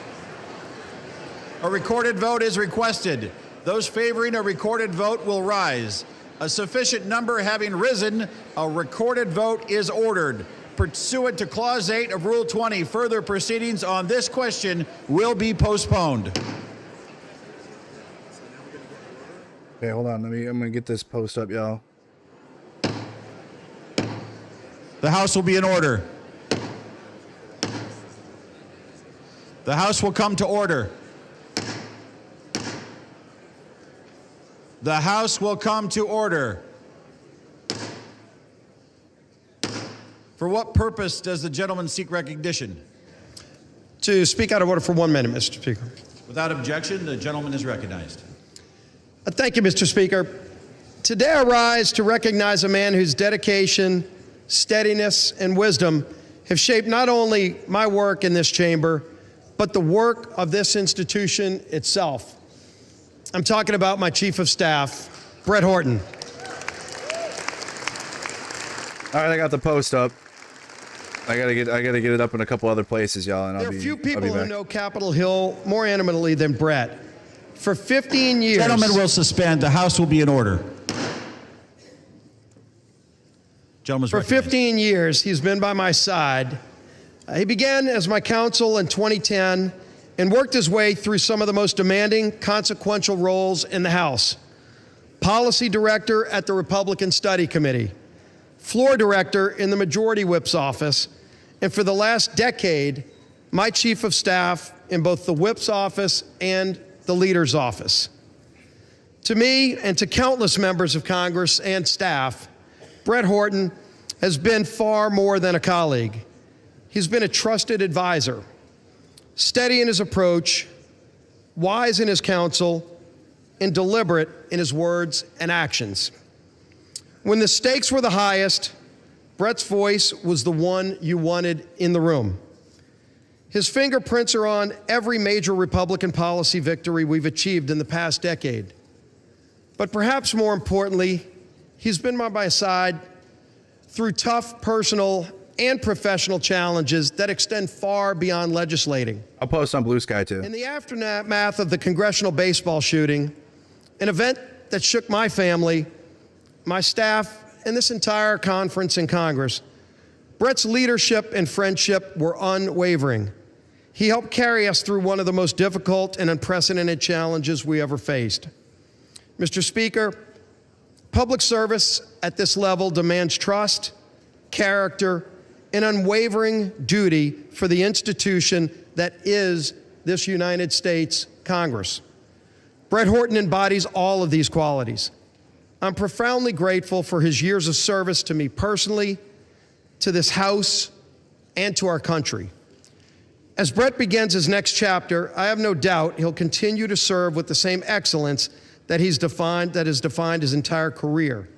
A recorded vote is requested. Those favoring a recorded vote will rise. A sufficient number having risen, a recorded vote is ordered. Pursuant to Clause 8 of Rule 20, further proceedings on this question will be postponed.
Okay, hold on. I'm gonna get this post up, y'all.
The House will be in order. The House will come to order. The House will come to order. For what purpose does the gentleman seek recognition?
To speak out of order for 1 minute, Mr. Speaker.
Without objection, the gentleman is recognized.
Thank you, Mr. Speaker. Today I rise to recognize a man whose dedication, steadiness, and wisdom have shaped not only my work in this chamber, but the work of this institution itself. I'm talking about my Chief of Staff, Brett Horton.
All right, I got the post up. I gotta get it up in a couple other places, y'all, and
There are few people who know Capitol Hill more intimately than Brett. For 15 years...
Gentlemen will suspend. The House will be in order.
For 15 years, he's been by my side. He began as my counsel in 2010 and worked his way through some of the most demanding, consequential roles in the House. Policy Director at the Republican Study Committee, Floor Director in the Majority Whip's office, and for the last decade, my Chief of Staff in both the Whip's office and the Leader's office. To me and to countless members of Congress and staff, Brett Horton has been far more than a colleague. He's been a trusted advisor, steady in his approach, wise in his counsel, and deliberate in his words and actions. When the stakes were the highest, Brett's voice was the one you wanted in the room. His fingerprints are on every major Republican policy victory we've achieved in the past decade. But perhaps more importantly, he's been by my side through tough personal and professional challenges that extend far beyond legislating.
I'll post on Blue Sky too.
In the aftermath of the congressional baseball shooting, an event that shook my family, my staff, and this entire conference in Congress, Brett's leadership and friendship were unwavering. He helped carry us through one of the most difficult and unprecedented challenges we ever faced. Mr. Speaker, public service at this level demands trust, character, and unwavering duty for the institution that is this United States Congress. Brett Horton embodies all of these qualities. I'm profoundly grateful for his years of service to me personally, to this House, and to our country. As Brett begins his next chapter, I have no doubt he'll continue to serve with the same excellence that has defined his entire career.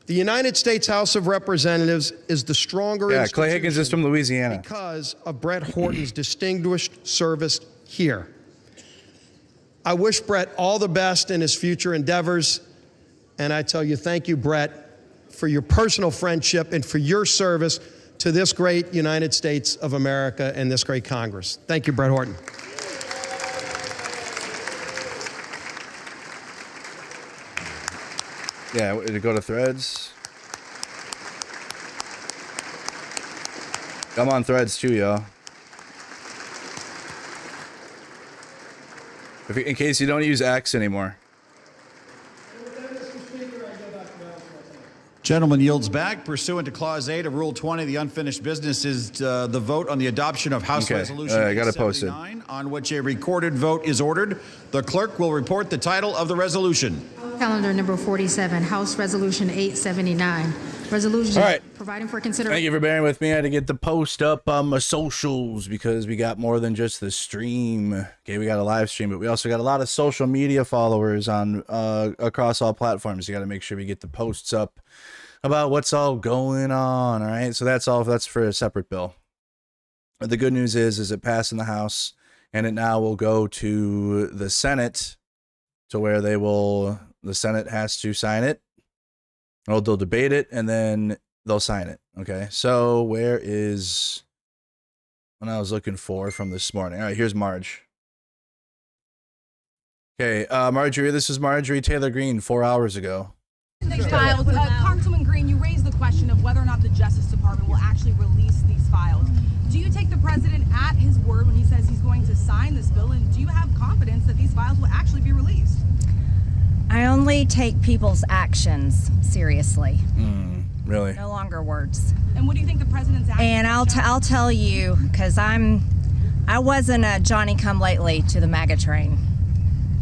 The United States House of Representatives is the stronger institution.
Clay Higgins is from Louisiana.
Because of Brett Horton's distinguished service here. I wish Brett all the best in his future endeavors, and I tell you, thank you, Brett, for your personal friendship and for your service to this great United States of America and this great Congress. Thank you, Brett Horton.
Yeah, to go to Threads. I'm on Threads too, y'all. In case you don't use X anymore.
Gentleman yields back. Pursuant to Clause 8 of Rule 20, the unfinished business is the vote on the adoption of House Resolution
I gotta post it.
on which a recorded vote is ordered. The clerk will report the title of the resolution.
Calendar number 47, House Resolution 879. Resolution providing for consideration.
Thank you for bearing with me. I had to get the post up on my socials because we got more than just the stream. Okay, we got a live stream, but we also got a lot of social media followers on across all platforms. You got to make sure we get the posts up about what's all going on. All right, so that's for a separate bill. But the good news is it passed in the House, and it now will go to the Senate, to where the Senate has to sign it. Or they'll debate it, and then they'll sign it. Okay, so where is what I was looking for from this morning? All right, here's Marge. Okay, Marjorie, this is Marjorie Taylor Greene 4 hours ago.
Files. Congresswoman Greene, you raised the question of whether or not the Justice Department will actually release these files. Do you take the president at his word when he says he's going to sign this bill, and do you have confidence that these files will actually be released?
I only take people's actions seriously.
Really?
No longer words.
And what do you think the president's actions?
And I'll tell you, because I wasn't a Johnny-come-lately to the MAGA train.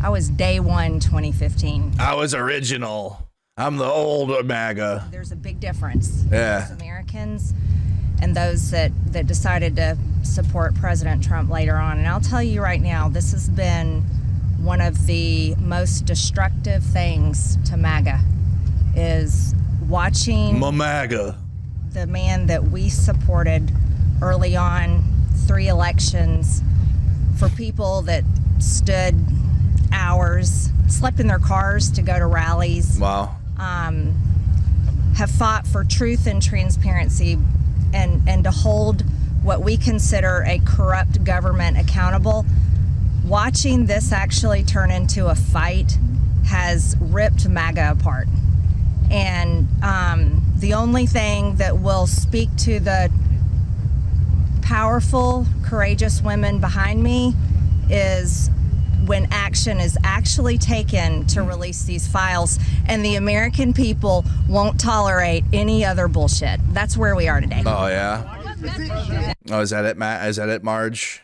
I was day one 2015.
I was original. I'm the old MAGA.
There's a big difference.
Yeah.
Those Americans and those that decided to support President Trump later on. And I'll tell you right now, this has been one of the most destructive things to MAGA is watching
MAGA,
the man that we supported early on, 3 elections, for people that stood hours, slept in their cars to go to rallies.
Wow.
Have fought for truth and transparency and to hold what we consider a corrupt government accountable. Watching this actually turn into a fight has ripped MAGA apart. And the only thing that will speak to the powerful, courageous women behind me is when action is actually taken to release these files, and the American people won't tolerate any other bullshit. That's where we are today.
Oh, yeah? Oh, is that it, Matt? Is that it, Marge?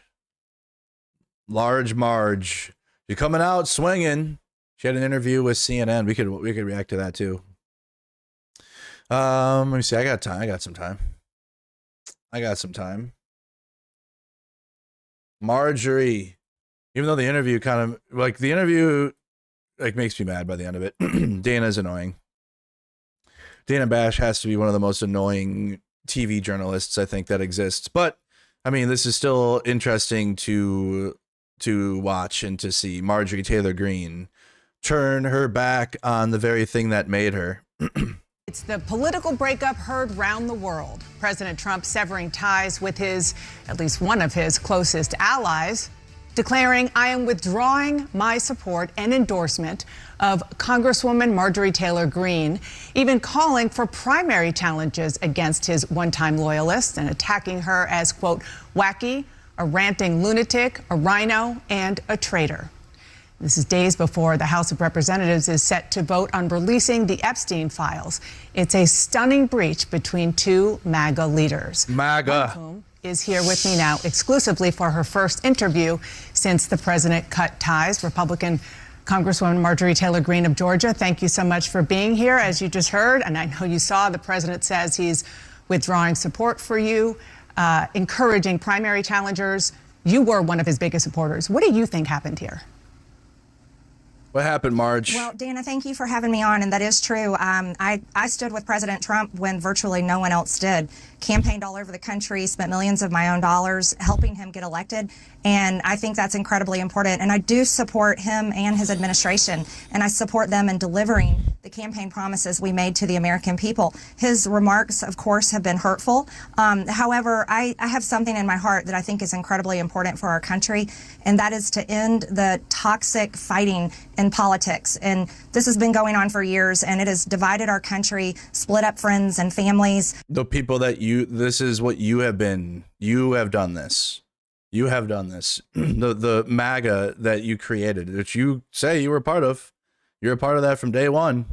Large Marge. You're coming out swinging. She had an interview with CNN. We could react to that, too. Let me see. I got time. I got some time. Marjorie. Even though the interview makes me mad by the end of it. Dana's annoying. Dana Bash has to be one of the most annoying TV journalists I think that exists. But I mean, this is still interesting to watch and to see Marjorie Taylor Greene turn her back on the very thing that made her.
It's the political breakup heard round the world. President Trump severing ties with at least one of his closest allies, declaring, "I am withdrawing my support and endorsement of Congresswoman Marjorie Taylor Greene," even calling for primary challenges against his one-time loyalists and attacking her as, quote, wacky, a ranting lunatic, a rhino, and a traitor. This is days before the House of Representatives is set to vote on releasing the Epstein Files. It's a stunning breach between two MAGA leaders.
MAGA.
Is here with me now exclusively for her first interview since the president cut ties. Republican Congresswoman Marjorie Taylor Greene of Georgia, thank you so much for being here. As you just heard, and I know you saw, the president says he's withdrawing support for you, encouraging primary challengers. You were one of his biggest supporters. What do you think happened here?
What happened, Marge?
Well, Dana, thank you for having me on, and that is true. I stood with President Trump when virtually no one else did. Campaigned all over the country, spent millions of my own dollars helping him get elected, and I think that's incredibly important. And I do support him and his administration, and I support them in delivering the campaign promises we made to the American people. His remarks, of course, have been hurtful. However, I have something in my heart that I think is incredibly important for our country, and that is to end the toxic fighting in politics. And this has been going on for years, and it has divided our country, split up friends and families.
The people that this is what you have been. You have done this. You have done this. The MAGA that you created, which you say you were a part of. You're a part of that from day one.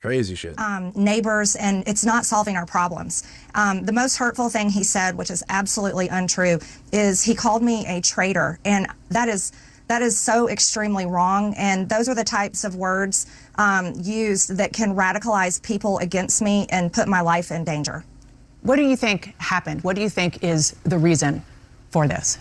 Crazy shit.
Neighbors, and it's not solving our problems. The most hurtful thing he said, which is absolutely untrue, is he called me a traitor, and that is so extremely wrong. And those are the types of words used that can radicalize people against me and put my life in danger.
What do you think happened? What do you think is the reason for this?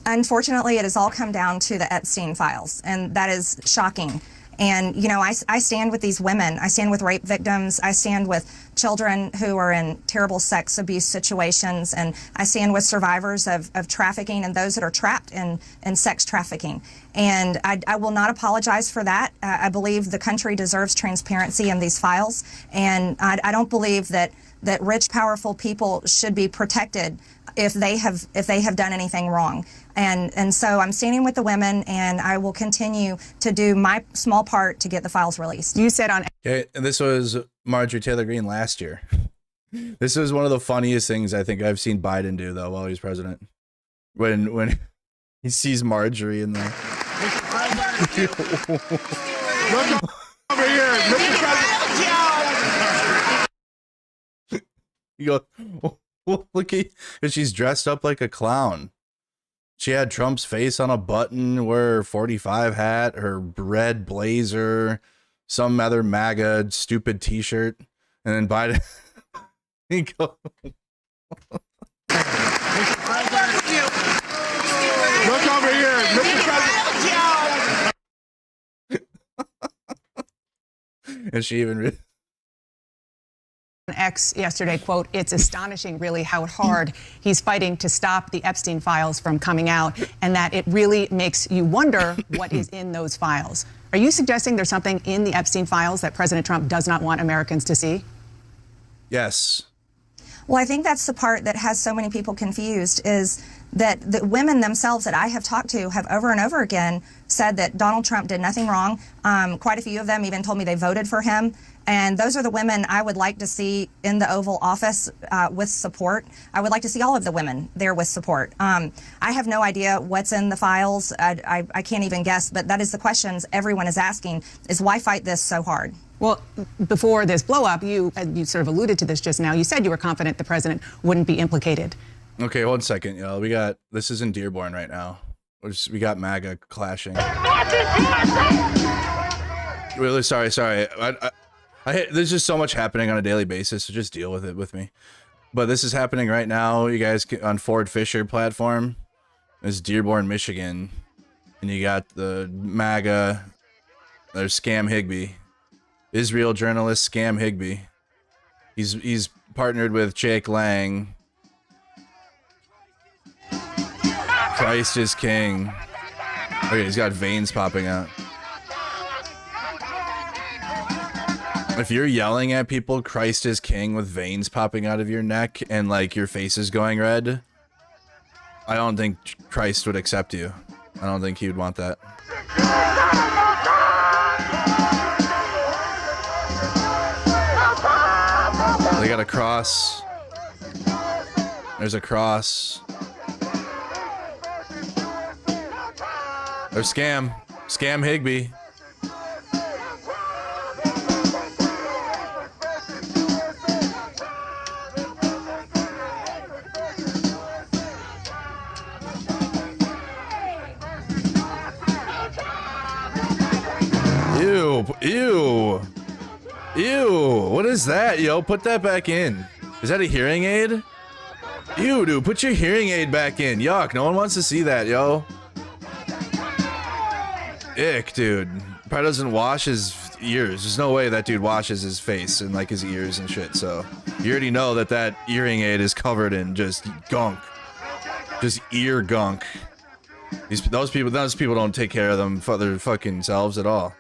Unfortunately, it has all come down to the Epstein Files, and that is shocking. And, you know, I stand with these women. I stand with rape victims. I stand with children who are in terrible sex abuse situations. And I stand with survivors of trafficking and those that are trapped in sex trafficking. And I will not apologize for that. I believe the country deserves transparency in these files. And I don't believe that rich, powerful people should be protected if they have done anything wrong. And so I'm standing with the women, and I will continue to do my small part to get the files released.
You said on...
Okay, and this was Marjorie Taylor Greene last year. This was one of the funniest things I think I've seen Biden do, though, while he's president. When he sees Marjorie in the...
Look over here, Mr. President.
You go, look at, and she's dressed up like a clown. She had Trump's face on a button, wore her 45 hat, her red blazer, some other MAGA stupid t-shirt, and then Biden. He go.
Look over here, Mr. President.
And she even
X yesterday, quote, "It's astonishing really how hard he's fighting to stop the Epstein files from coming out, and that it really makes you wonder what is in those files." Are you suggesting there's something in the Epstein files that President Trump does not want Americans to see?
Yes.
Well, I think that's the part that has so many people confused, is that the women themselves that I have talked to have over and over again said that Donald Trump did nothing wrong. Quite a few of them even told me they voted for him. And those are the women I would like to see in the Oval Office with support. I would like to see all of the women there with support. I have no idea what's in the files. I can't even guess, but that is the questions everyone is asking, is why fight this so hard?
Well, before this blow up, you sort of alluded to this just now. You said you were confident the president wouldn't be implicated.
Okay, 1 second, y'all. This is in Dearborn right now. We got MAGA clashing. Really sorry. There's just so much happening on a daily basis, so just deal with it with me. But this is happening right now. You guys on Ford Fisher platform. It's Dearborn, Michigan. And you got the MAGA. There's Scam Higbee. Israel journalist Scam Higbee. He's partnered with Jake Lang. Christ is king. Okay, he's got veins popping out. If you're yelling at people, Christ is king, with veins popping out of your neck and like your face is going red, I don't think Christ would accept you. I don't think he would want that. They got a cross. There's a cross. There's Scam Higbee. Ew. What is that, yo? Put that back in. Is that a hearing aid? Ew, dude, put your hearing aid back in. Yuck, no one wants to see that, yo. Ick, dude. Probably doesn't wash his ears. There's no way that dude washes his face and like his ears and shit, so you already know that that hearing aid is covered in just gunk. Just ear gunk. Those people don't take care of them for their fucking selves at all.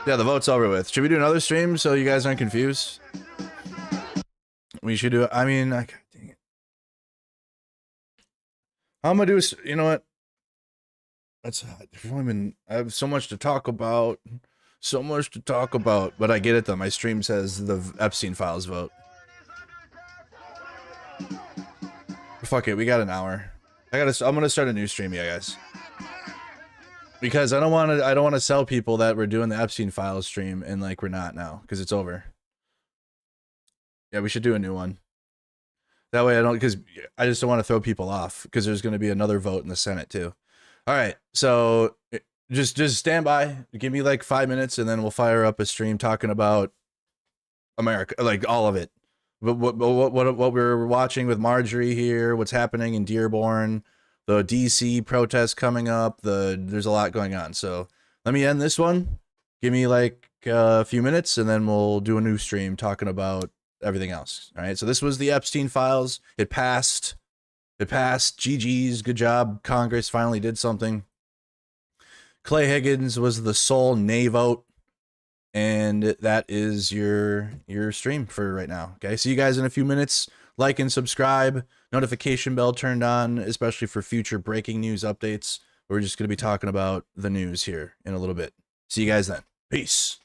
Yeah, the vote's over with. Should we do another stream so you guys aren't confused? We should do it. I mean, dang it. I'm gonna do. You know what? I have so much to talk about. But I get it though. My stream says the Epstein Files vote. Fuck it. We got an hour. I'm gonna start a new stream, yeah, guys. Because I don't want to sell people that we're doing the Epstein Files stream and like we're not now because it's over. Yeah, we should do a new one. That way because I just don't want to throw people off because there's going to be another vote in the Senate too. All right, so just stand by. Give me like 5 minutes and then we'll fire up a stream talking about America, like all of it. But what we're watching with Marjorie here, what's happening in Dearborn. The DC protests coming up. There's a lot going on. So let me end this one. Give me like a few minutes and then we'll do a new stream talking about everything else. All right. So this was the Epstein Files. It passed. GG's. Good job. Congress finally did something. Clay Higgins was the sole nay vote. And that is your stream for right now. Okay. See you guys in a few minutes. Like and subscribe. Notification bell turned on, especially for future breaking news updates. We're just going to be talking about the news here in a little bit. See you guys then. Peace.